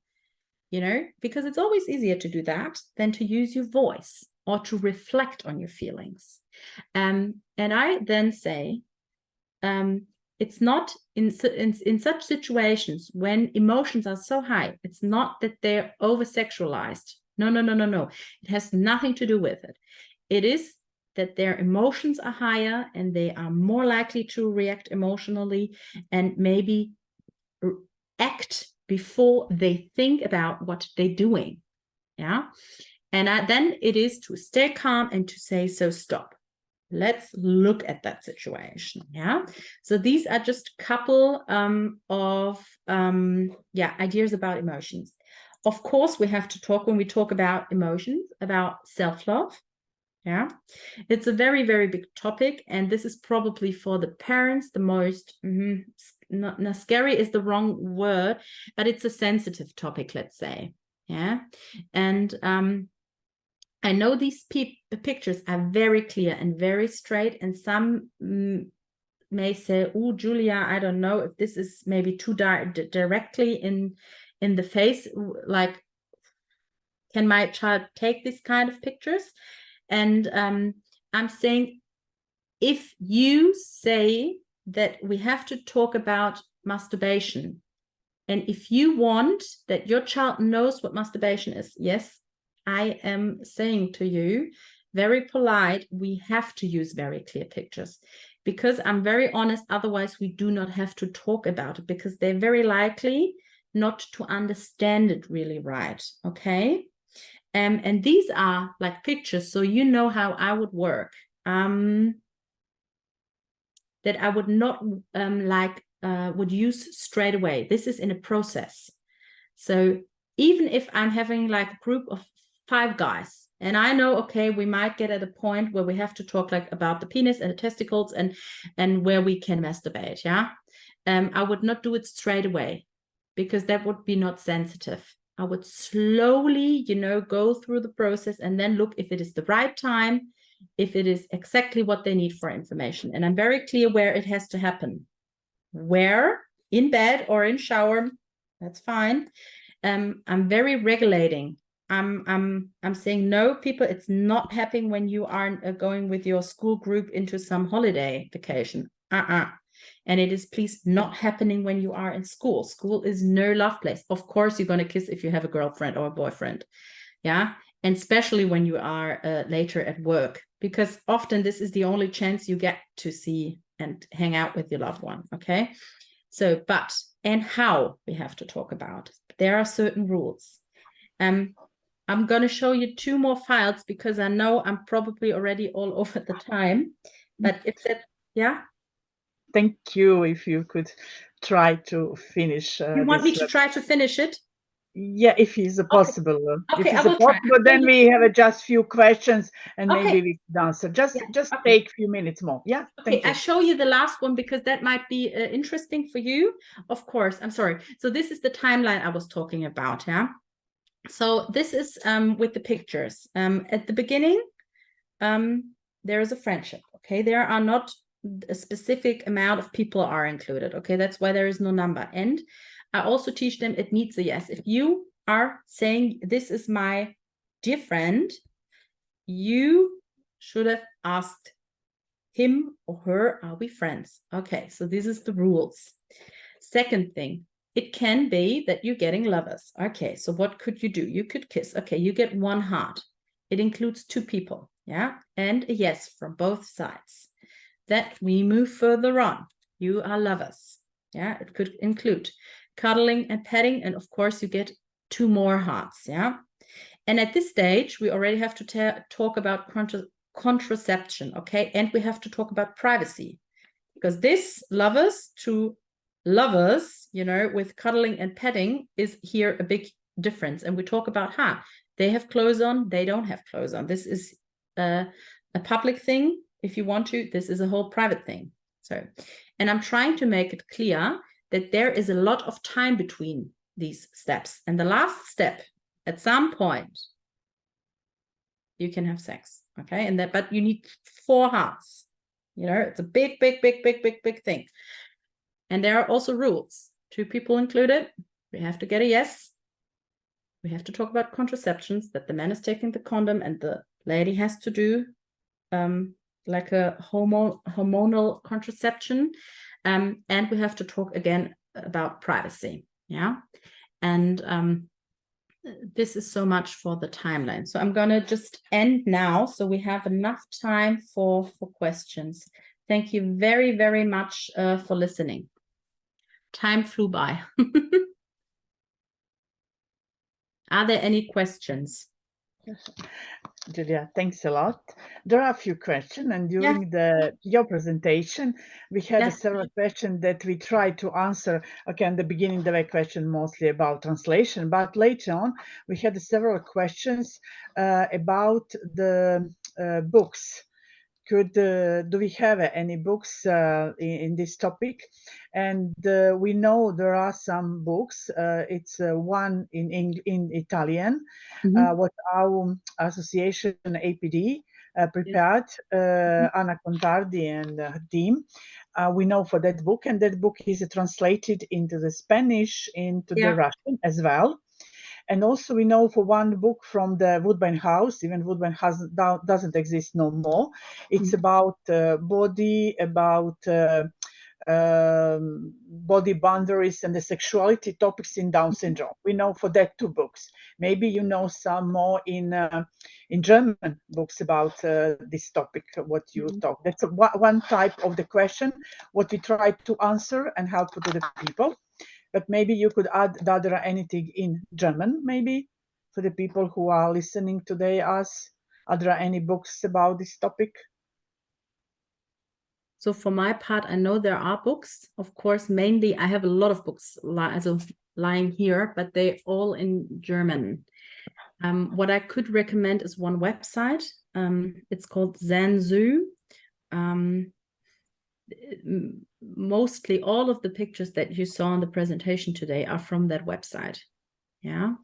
you know, because it's always easier to do that than to use your voice or to reflect on your feelings. And I then say, it's not in such situations when emotions are so high, it's not that they're over sexualized. No. It has nothing to do with it. It is that their emotions are higher and they are more likely to react emotionally and maybe act before they think about what they're doing. Yeah. And then it is to stay calm and to say, so stop. Let's look at that situation. Yeah. So these are just a couple of ideas about emotions. Of course, we have to talk, when we talk about emotions, about self-love. Yeah. It's a very, very big topic. And this is probably for the parents the most, not scary is the wrong word, but it's a sensitive topic, let's say. Yeah. And I know these pictures are very clear and very straight, and some may say, oh, Julia, I don't know if this is maybe too directly in the face, like, can my child take this kind of pictures? And I'm saying, if you say that we have to talk about masturbation, and if you want that your child knows what masturbation is, yes, I am saying to you, very polite, we have to use very clear pictures, because I'm very honest, otherwise we do not have to talk about it, because they're very likely not to understand it really right, okay? And these are like pictures, so you know how I would work. That I would not would use straight away. This is in a process. So even if I'm having like a group of 5 guys, and I know, okay, we might get at a point where we have to talk like about the penis and the testicles and where we can masturbate, yeah? I would not do it straight away, because that would be not sensitive. I would slowly, you know, go through the process and then look if it is the right time, if it is exactly what they need for information. And I'm very clear where it has to happen. Where? In bed or in shower, that's fine. I'm very regulating. I'm saying, no, people, it's not happening when you are going with your school group into some holiday vacation. And it is please not happening when you are in school. School is no love place. Of course, you're going to kiss if you have a girlfriend or a boyfriend. Yeah. And especially when you are later at work, because often this is the only chance you get to see and hang out with your loved one. Okay. So, but, and how we have to talk about. There are certain rules. I'm going to show you 2 more files because I know I'm probably already all over the time. But if that, yeah. Thank you. If you could try to finish You want me to try to finish it? Yeah, if it's possible. Okay, If I it's will try. possible, then we have just few questions and Okay. maybe we can answer. Just Okay. take a few minutes more. Yeah. Okay, Thank you. I show you the last one because that might be interesting for you. Of course, I'm sorry. So this is the timeline I was talking about. Yeah. So this is with the pictures. At the beginning, there is a friendship. Okay, there are not a specific amount of people are included. Okay, that's why there is no number. And I also teach them it needs a yes. If you are saying this is my dear friend, you should have asked him or her, are we friends? Okay, so this is the rules. Second thing, it can be that you're getting lovers. Okay, so what could you do? You could kiss. Okay, you get 1 heart. It includes 2 people, yeah, and a yes from both sides. That we move further on. You are lovers. Yeah, it could include cuddling and petting, and of course you get 2 more hearts. Yeah, and at this stage we already have to talk about contraception. Okay, and we have to talk about privacy, because this lovers to lovers, you know, with cuddling and petting is here a big difference. And we talk about they have clothes on, they don't have clothes on. This is a public thing. If you want to, this is a whole private thing. So, and I'm trying to make it clear that there is a lot of time between these steps. And the last step, at some point, you can have sex. Okay. And that, but you need 4 hearts. You know, it's a big thing. And there are also rules. 2 people included. We have to get a yes. We have to talk about contraceptions, that the man is taking the condom and the lady has to do like a hormonal contraception. And we have to talk again about privacy. Yeah. And this is so much for the timeline. So I'm going to just end now so we have enough time for questions. Thank you very, very much for listening. Time flew by. Are there any questions? Julia, thanks a lot. There are a few questions, and during your presentation, we had several questions that we tried to answer. Okay, in the beginning, there were questions mostly about translation, but later on, we had several questions about the books. Do we have any books in this topic? And we know there are some books. It's one in Italian, what our association APD prepared, Anna Contardi and her team. We know for that book, and that book is translated into the Spanish, into the Russian as well. And also we know for one book from the Woodbine House, even Woodbine House doesn't exist no more. It's about body, about body boundaries and the sexuality topics in Down syndrome. We know for that 2 books. Maybe you know some more in German books about this topic, what you talk. That's one type of the question, what we try to answer and help to the people. But maybe you could add that there are anything in German, maybe, for the people who are listening today. Are there any books about this topic? So for my part, I know there are books. Of course, mainly I have a lot of books lying here, but they're all in German. What I could recommend is one website. It's called Zanzu. Mostly all of the pictures that you saw in the presentation today are from that website. Yeah.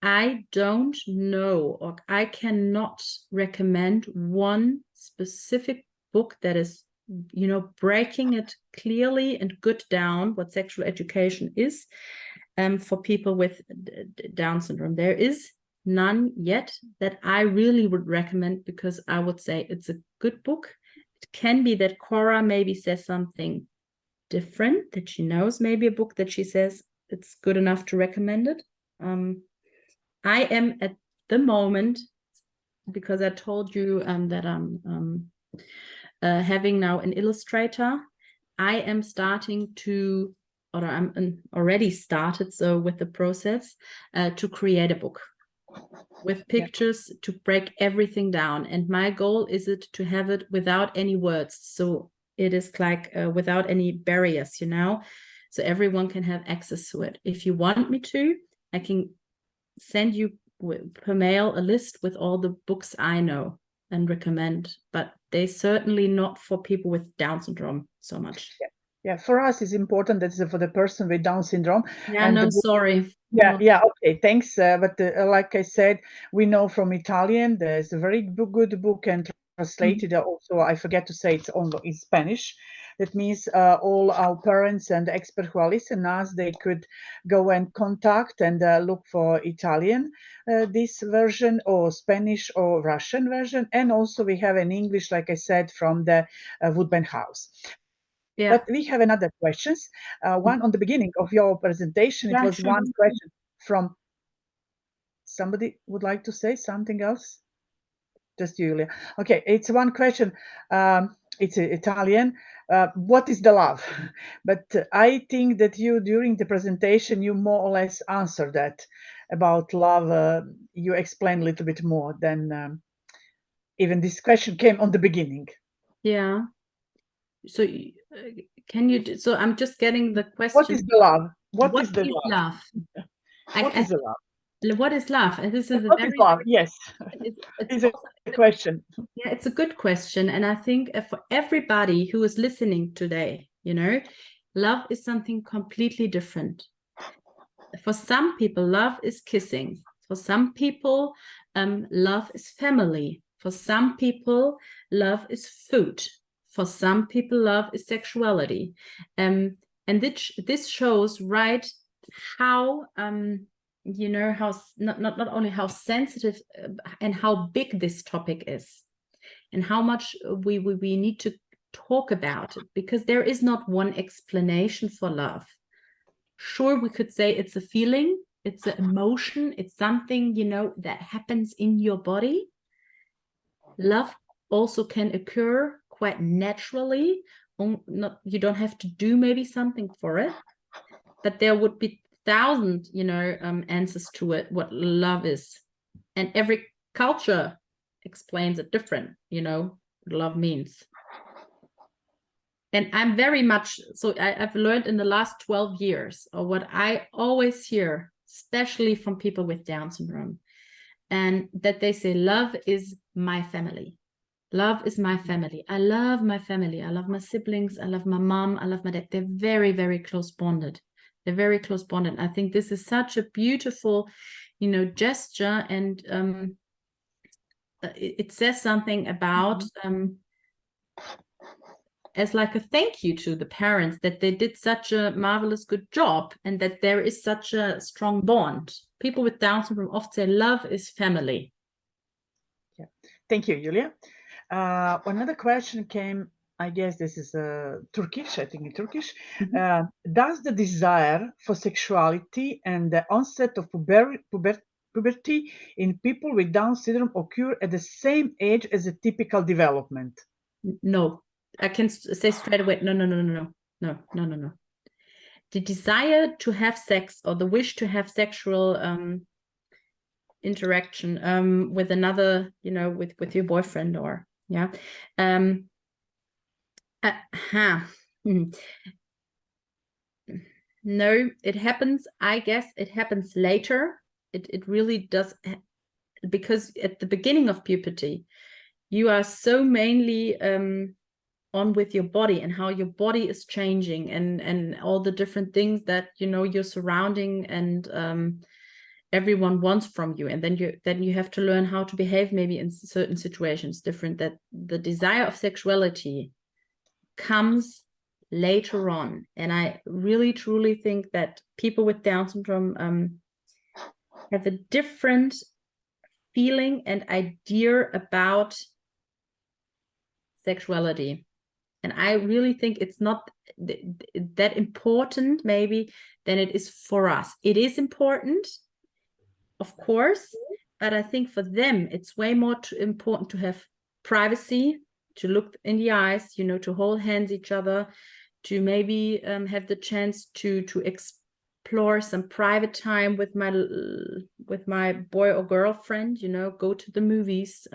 I don't know, or I cannot recommend one specific book that is, you know, breaking it clearly and good down what sexual education is for people with Down syndrome. There is none yet that I really would recommend, because I would say it's a good book. can be that Cora maybe says something different, that she knows maybe a book that she says it's good enough to recommend it. I am at the moment, because I told you that I'm having now an illustrator, I am starting to, or I'm already started, so with the process to create a book with pictures, to break everything down. And my goal is it to have it without any words. So it is like without any barriers, you know, so everyone can have access to it. If you want me to, I can send you per mail a list with all the books I know and recommend, but they're certainly not for people with Down syndrome so much. Yeah, for us it's important that it's for the person with Down syndrome. Yeah, and no, the book, sorry. yeah, okay, thanks. But like I said, we know from Italian there's a very good book and translated also. I forget to say it's on in Spanish. That means all our parents and experts who are listening us, they could go and contact and look for Italian this version, or Spanish or Russian version, and also we have an English, like I said, from the Woodman House. Yeah. But we have another questions. One on the beginning of your presentation, it was one question from somebody would like to say something else? Just Julia. Okay, it's one question. It's Italian. What is the love? But I think that you, during the presentation, you more or less answered that about love. You explained a little bit more than even this question came on the beginning. Yeah. So can you, so I'm just getting the question. What is the love? What is the love? What is the love? What is love? And this is what is love? Yes, it's a question. Yeah, it's a good question. And I think for everybody who is listening today, you know, love is something completely different. For some people, love is kissing. For some people, love is family. For some people, love is food. For some people, love is sexuality. And this shows, right, how you know, how not only how sensitive and how big this topic is, and how much we need to talk about it, because there is not one explanation for love. Sure, we could say it's a feeling, it's an emotion, it's something, you know, that happens in your body. Love also can occur quite naturally. You don't have to do maybe something for it, but there would be thousand, you know, answers to it, what love is. And every culture explains it different, you know, what love means. And I'm very much, so I've learned in the last 12 years, or what I always hear, especially from people with Down syndrome, and that they say, love is my family. Love is my family. I love my family. I love my siblings. I love my mom. I love my dad. They're very, very close bonded. They're very close bonded. I think this is such a beautiful, you know, gesture. And it says something about, as like a thank you to the parents, that they did such a marvelous good job, and that there is such a strong bond. People with Down syndrome often say love is family. Yeah, thank you, Julia. Another question came, I guess this is Turkish, I think in Turkish. Does the desire for sexuality and the onset of puberty in people with Down syndrome occur at the same age as a typical development? No, I can say straight away, no. The desire to have sex, or the wish to have sexual interaction with another, you know, with your boyfriend, or yeah, no, it happens, I guess it happens later. It really does, because at the beginning of puberty, you are so mainly on with your body, and how your body is changing, and all the different things that, you know, your surrounding and everyone wants from you. And then you have to learn how to behave maybe in certain situations different. That the desire of sexuality comes later on. And I really truly think that people with Down syndrome have a different feeling and idea about sexuality. And I really think it's not that important, maybe, than it is for us. It is important, of course, but I think for them, it's way more important to have privacy, to look in the eyes, you know, to hold hands each other, to maybe have the chance to explore some private time with my boy or girlfriend, you know, go to the movies,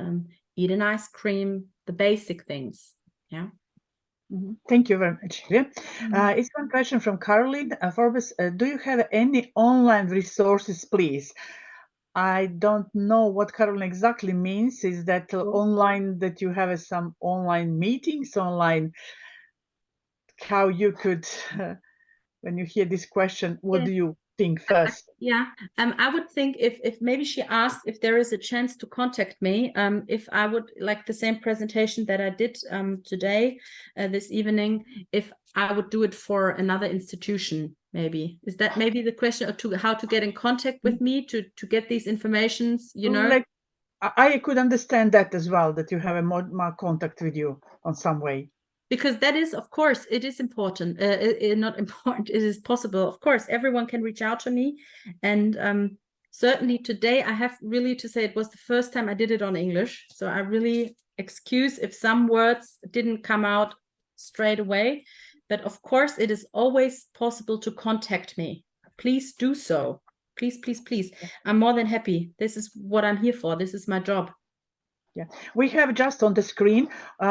eat an ice cream, the basic things. Yeah. Thank you very much. It's one question from Caroline Forbes. Do you have any online resources, please? I don't know what Caroline exactly means. Is that online, that you have some online meetings, online? How you could, when you hear this question, what do you think first? I would think if maybe she asked if there is a chance to contact me, if I would like the same presentation that I did today, this evening, if I would do it for another institution, maybe. Is that maybe the question, or to how to get in contact with me to get these informations, you know? Like, I could understand that as well, that you have a more contact with you on some way. Because that is, of course, it is important. Not important, it is possible. Of course, everyone can reach out to me. And certainly today, I have really to say it was the first time I did it on English. So I really excuse if some words didn't come out straight away. But of course, it is always possible to contact me. Please do so. Please, please, please. I'm more than happy. This is what I'm here for. This is my job. Yeah, we have just on the screen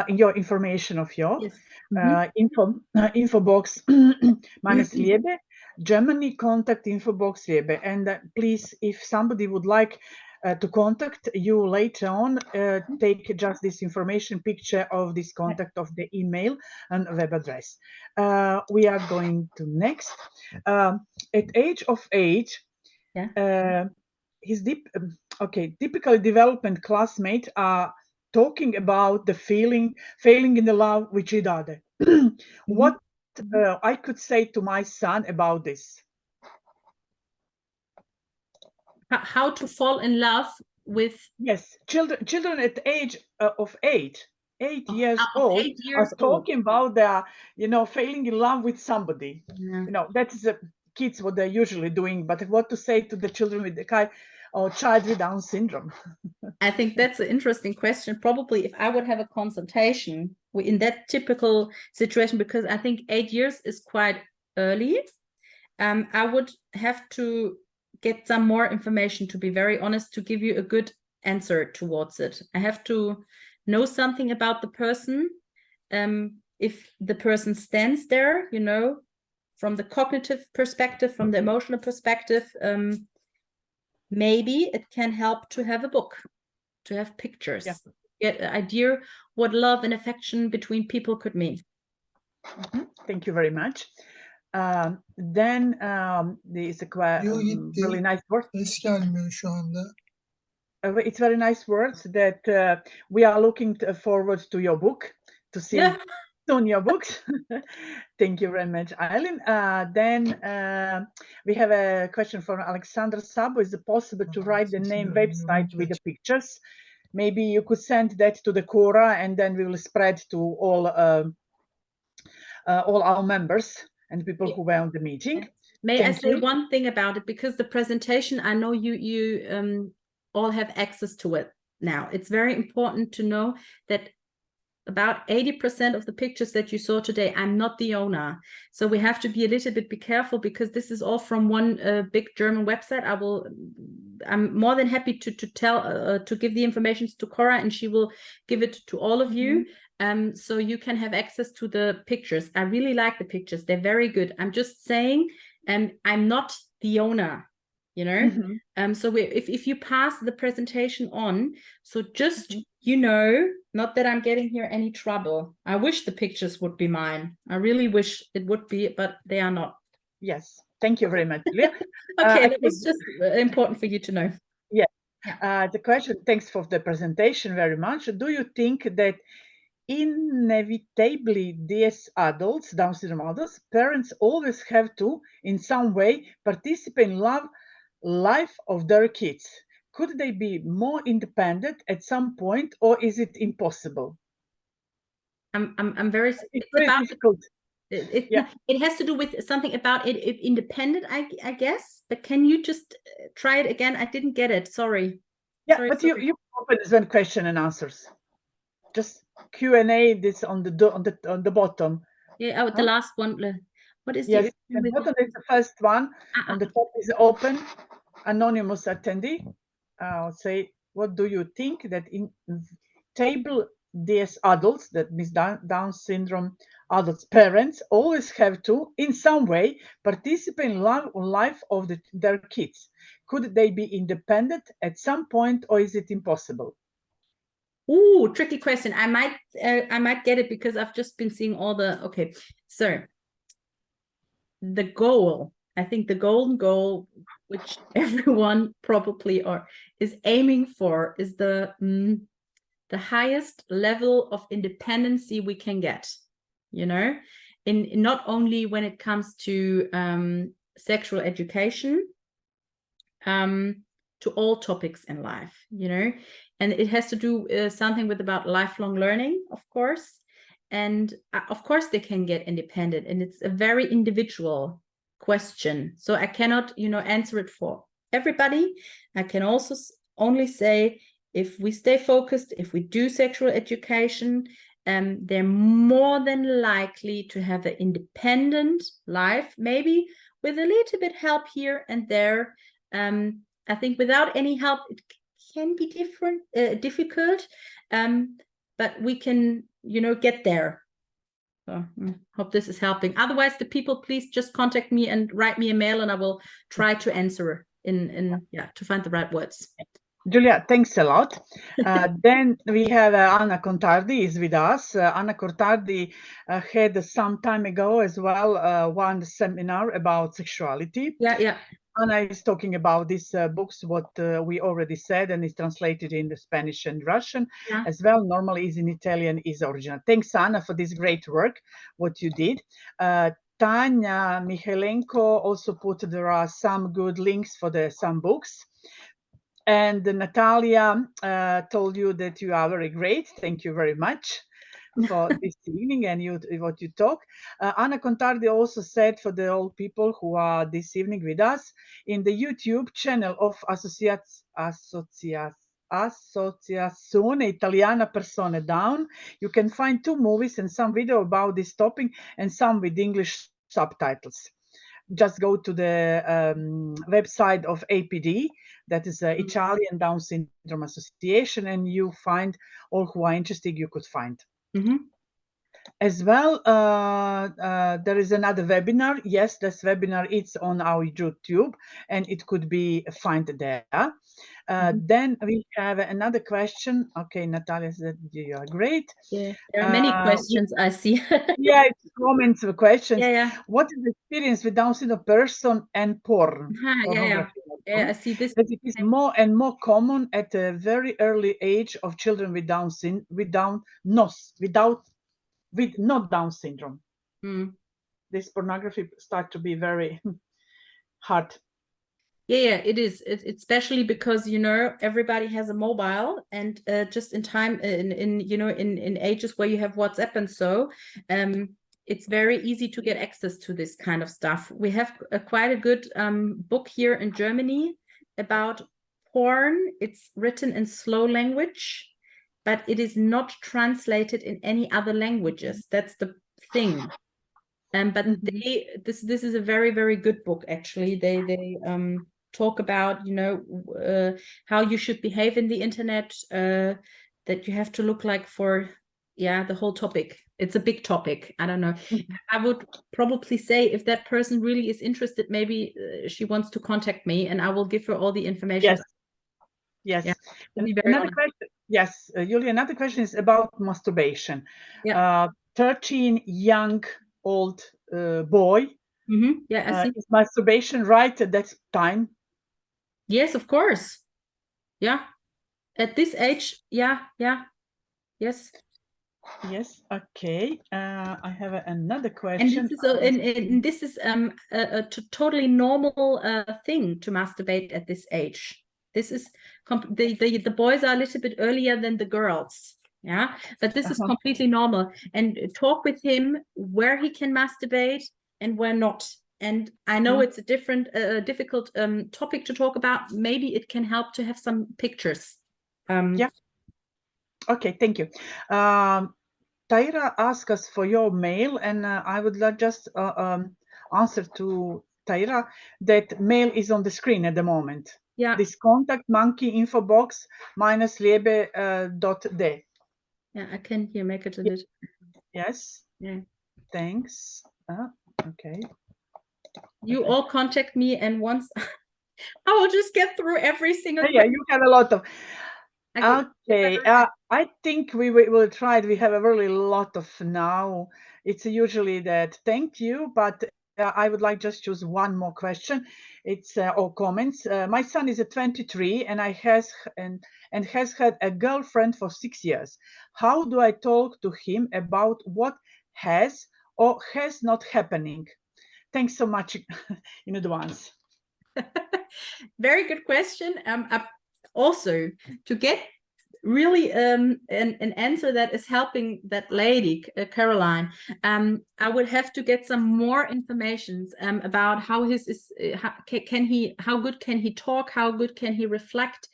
your information of your info box minus Liebe, Germany contact info box Liebe. And please, if somebody would like to contact you later on, take just this information, picture of this contact of the email and web address. We are going to next. At age of 8, his typical development classmates are talking about the failing in the love with each other. What I could say to my son about this? How to fall in love with? Yes, children at age of 8 years old are talking about their, failing in love with somebody. That is kids what they're usually doing. But what to say to the children with the child with Down syndrome? I think that's an interesting question. Probably if I would have a consultation in that typical situation, because I think 8 years is quite early, I would have to get some more information, to be very honest, to give you a good answer towards it. I have to know something about the person. If the person stands there, from the cognitive perspective, from the emotional perspective, maybe it can help to have a book, to have pictures, get an idea what love and affection between people could mean. Thank you very much. Then there's a really nice word. It's very nice words that we are looking forward to your book, to see on your books. Thank you very much, Eileen. Then we have a question from Alexandra Sabo. Is it possible to write the name website with the pictures? Maybe you could send that to the Cora, and then we will spread to all our members and people who were on the meeting. May I say one thing about it? Because the presentation, I know you all have access to it now. It's very important to know that about 80% of the pictures that you saw today, I'm not the owner. So we have to be a little bit careful, because this is all from one big German website. I'm more than happy to give the information to Cora, and she will give it to all of you. So you can have access to the pictures. I really like the pictures. They're very good. I'm just saying, I'm not the owner, so if you pass the presentation on, so just, not that I'm getting here any trouble. I wish the pictures would be mine. I really wish it would be, but they are not. Yes. Thank you very much, Julia. Okay, that was just important for you to know. Yeah. The question, thanks for the presentation very much. Do you think that inevitably these adults, Down syndrome adults, parents always have to, in some way, participate in life of their kids? Could they be more independent at some point, or is it impossible? I'm very. It's very about difficult. it has to do with something about it independent, I guess. But can you just try it again? I didn't get it. Sorry. Yeah, Sorry, but sorry. you open this one question and answers. Just Q&A this on the bottom. Yeah, oh, the last one. What is Yes, the the with bottom is the first one. ah, On the top is open, anonymous attendee. I'll say, what do you think that in table these adults, that means Down syndrome adults, parents always have to, in some way, participate in life of their kids? Could they be independent at some point, or is it impossible? ooh, tricky question. I might get it because I've just been seeing all the okay. So the goal, I think the golden goal, which everyone probably is aiming for, is the highest level of independency we can get, you know, in not only when it comes to sexual education, to all topics in life, you know, and it has to do something with about lifelong learning, of course. And of course they can get independent, and it's a very individual question. So I cannot, you know, answer it for everybody. I can also only say, if we stay focused, if we do sexual education, they're more than likely to have an independent life, maybe with a little bit help here and there. I think without any help, it can be difficult, but we can, you know, get there. So hope this is helping. Otherwise, the people, please just contact me and write me a mail, and I will try to answer to find the right words. Julia, thanks a lot. Then we have Anna Contardi is with us. Anna Contardi had some time ago as well one seminar about sexuality. Yeah. Anna is talking about these books, what we already said, and is translated in the Spanish and Russian as well. Normally is in Italian, is original. Thanks, Anna, for this great work, what you did. Tanya Mikhailenko also put there are some good links for some books. And Natalia told you that you are very great. Thank you very much for this evening and what you talk. Anna Contardi also said for the old people who are this evening with us, in the YouTube channel of Associazione Italiana Persone Down, you can find 2 movies and some video about this topic, and some with English subtitles. Just go to the website of APD, that is Italian Down Syndrome Association, and you find all who are interested, you could find. As well, there is another webinar. Yes, this webinar it's on our YouTube, and it could be find there. Then we have another question. Okay, Natalia said you are great. Yeah, there are many questions I see. Yeah, it's comments or questions. Yeah. What is the experience with Down syndrome person and porn? Yeah, I see this. That it is more and more common at a very early age of children with not Down syndrome. This pornography start to be very hard. Yeah, it is. It's especially because, you know, everybody has a mobile, and just in time in ages where you have WhatsApp and so, it's very easy to get access to this kind of stuff. We have quite a good book here in Germany about porn. It's written in slow language, but it is not translated in any other languages. That's the thing. But this is a very, very good book, actually. They talk about, you know, how you should behave in the internet, that you have to look like for the whole topic. It's a big topic. I don't know. I would probably say, if that person really is interested, maybe she wants to contact me, and I will give her all the information. Yes. Yeah, another question. Yes, Julia, another question is about masturbation. 13-year-old boy. Yeah, I see. Is masturbation right at that time? Yes, of course. Yeah, at this age. Yeah. Yes. Okay. I have another question. And this is a totally normal thing to masturbate at this age. This is the boys are a little bit earlier than the girls. Yeah, but this is completely normal. And talk with him where he can masturbate and where not. And I know it's a difficult topic to talk about. Maybe it can help to have some pictures. Yeah. Okay, thank you. Tyra asked us for your mail, and I would like just answer to Tyra that mail is on the screen at the moment. Yeah. This contact monkey info box minus liebe.de. Yeah, I can here make it a little. Yes. Yeah. Thanks. Okay. You all contact me, and once I will just get through every single. Yeah, you have a lot of. Okay. I think we will try it. We have a really lot of now. It's usually that thank you, but I would like just choose one more question. It's or comments. My son is 23 and has had a girlfriend for 6 years. How do I talk to him about what has or has not happening? Thanks so much in advance. Very good question. Also, to get really an answer that is helping that lady, Caroline, I would have to get some more information about how his is, how good can he talk, how good can he reflect,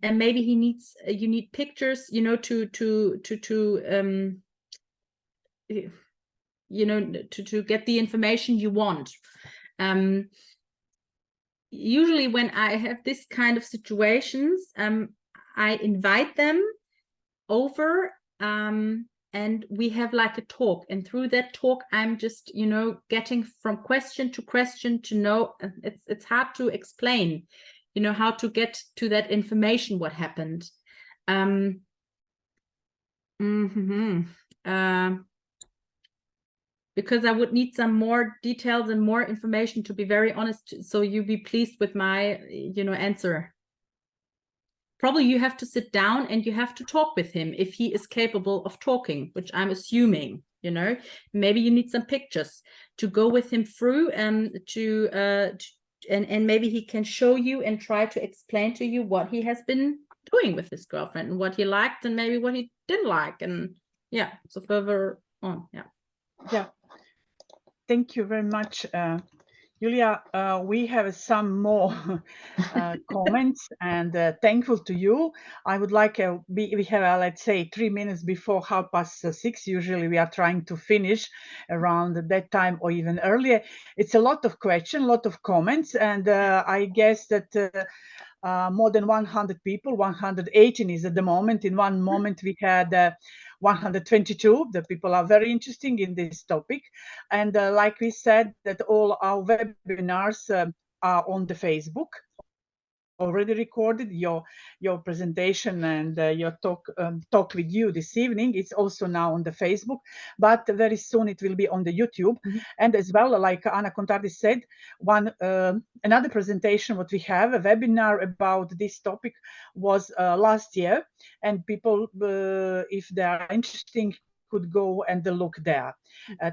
and maybe he needs you need pictures, you know, to you know, to get the information you want. Usually when I have this kind of situations, I invite them over and we have like a talk, and through that talk I'm just, you know, getting from question to know. It's hard to explain, you know, how to get to that information what happened. Because I would need some more details and more information, to be very honest, so you be pleased with my, you know, answer. Probably you have to sit down and you have to talk with him if he is capable of talking, which I'm assuming, you know. Maybe you need some pictures to go with him through and and maybe he can show you and try to explain to you what he has been doing with his girlfriend and what he liked and maybe what he didn't like, and yeah, so further on. Yeah. Thank you very much, Julia. We have some more comments, and thankful to you. I would like we have let's say 3 minutes before 6:30. Usually we are trying to finish around that time or even earlier. It's a lot of questions, a lot of comments, and I guess that more than 100 people, 118 is at the moment. In one moment we had 122. The people are very interesting in this topic. And like we said, that all our webinars are on the Facebook. Already recorded your presentation and your talk with you this evening. It's also now on the Facebook, but very soon it will be on the YouTube. And as well, like Anna Contardi said, another presentation what we have, a webinar about this topic, was last year, and people, if they are interesting, could go and look there.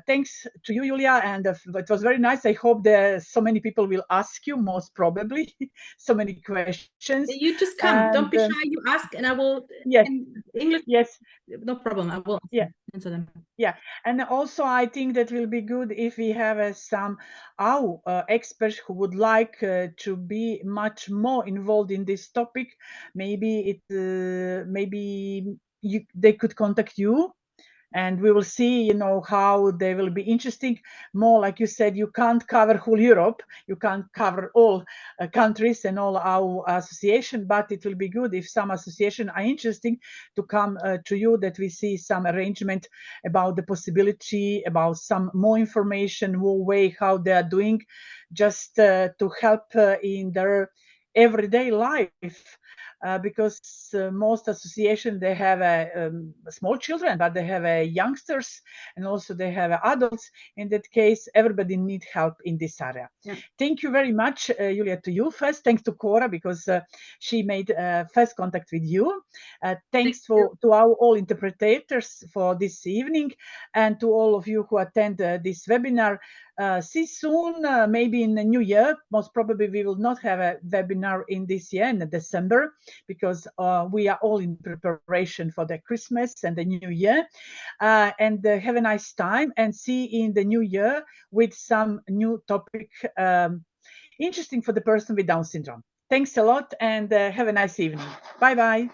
Thanks to you, Julia, and it was very nice. I hope that so many people will ask you, most probably, so many questions. You just come. And, don't be shy. You ask, and I will. Yes. In English. Yes. No problem. I will answer them. Yeah, and also I think that will be good if we have some our experts who would like to be much more involved in this topic. Maybe they could contact you, and we will see, you know, how they will be interesting. More, like you said, you can't cover whole Europe, you can't cover all countries and all our association, but it will be good if some association are interesting to come to you, that we see some arrangement about the possibility, about some more information, more way how they are doing, just to help in their everyday life. Because most associations, they have small children, but they have youngsters, and also they have adults. In that case, everybody needs help in this area. Yeah. Thank you very much, Julia, to you first. Thanks to Cora, because she made first contact with you. Thanks to our all interpreters for this evening, and to all of you who attend this webinar. see soon, maybe in the new year. Most probably we will not have a webinar in this year, in December, because we are all in preparation for the Christmas and the new year. And have a nice time, and see in the new year with some new topic interesting for the person with Down syndrome. Thanks a lot, and have a nice evening. Bye-bye.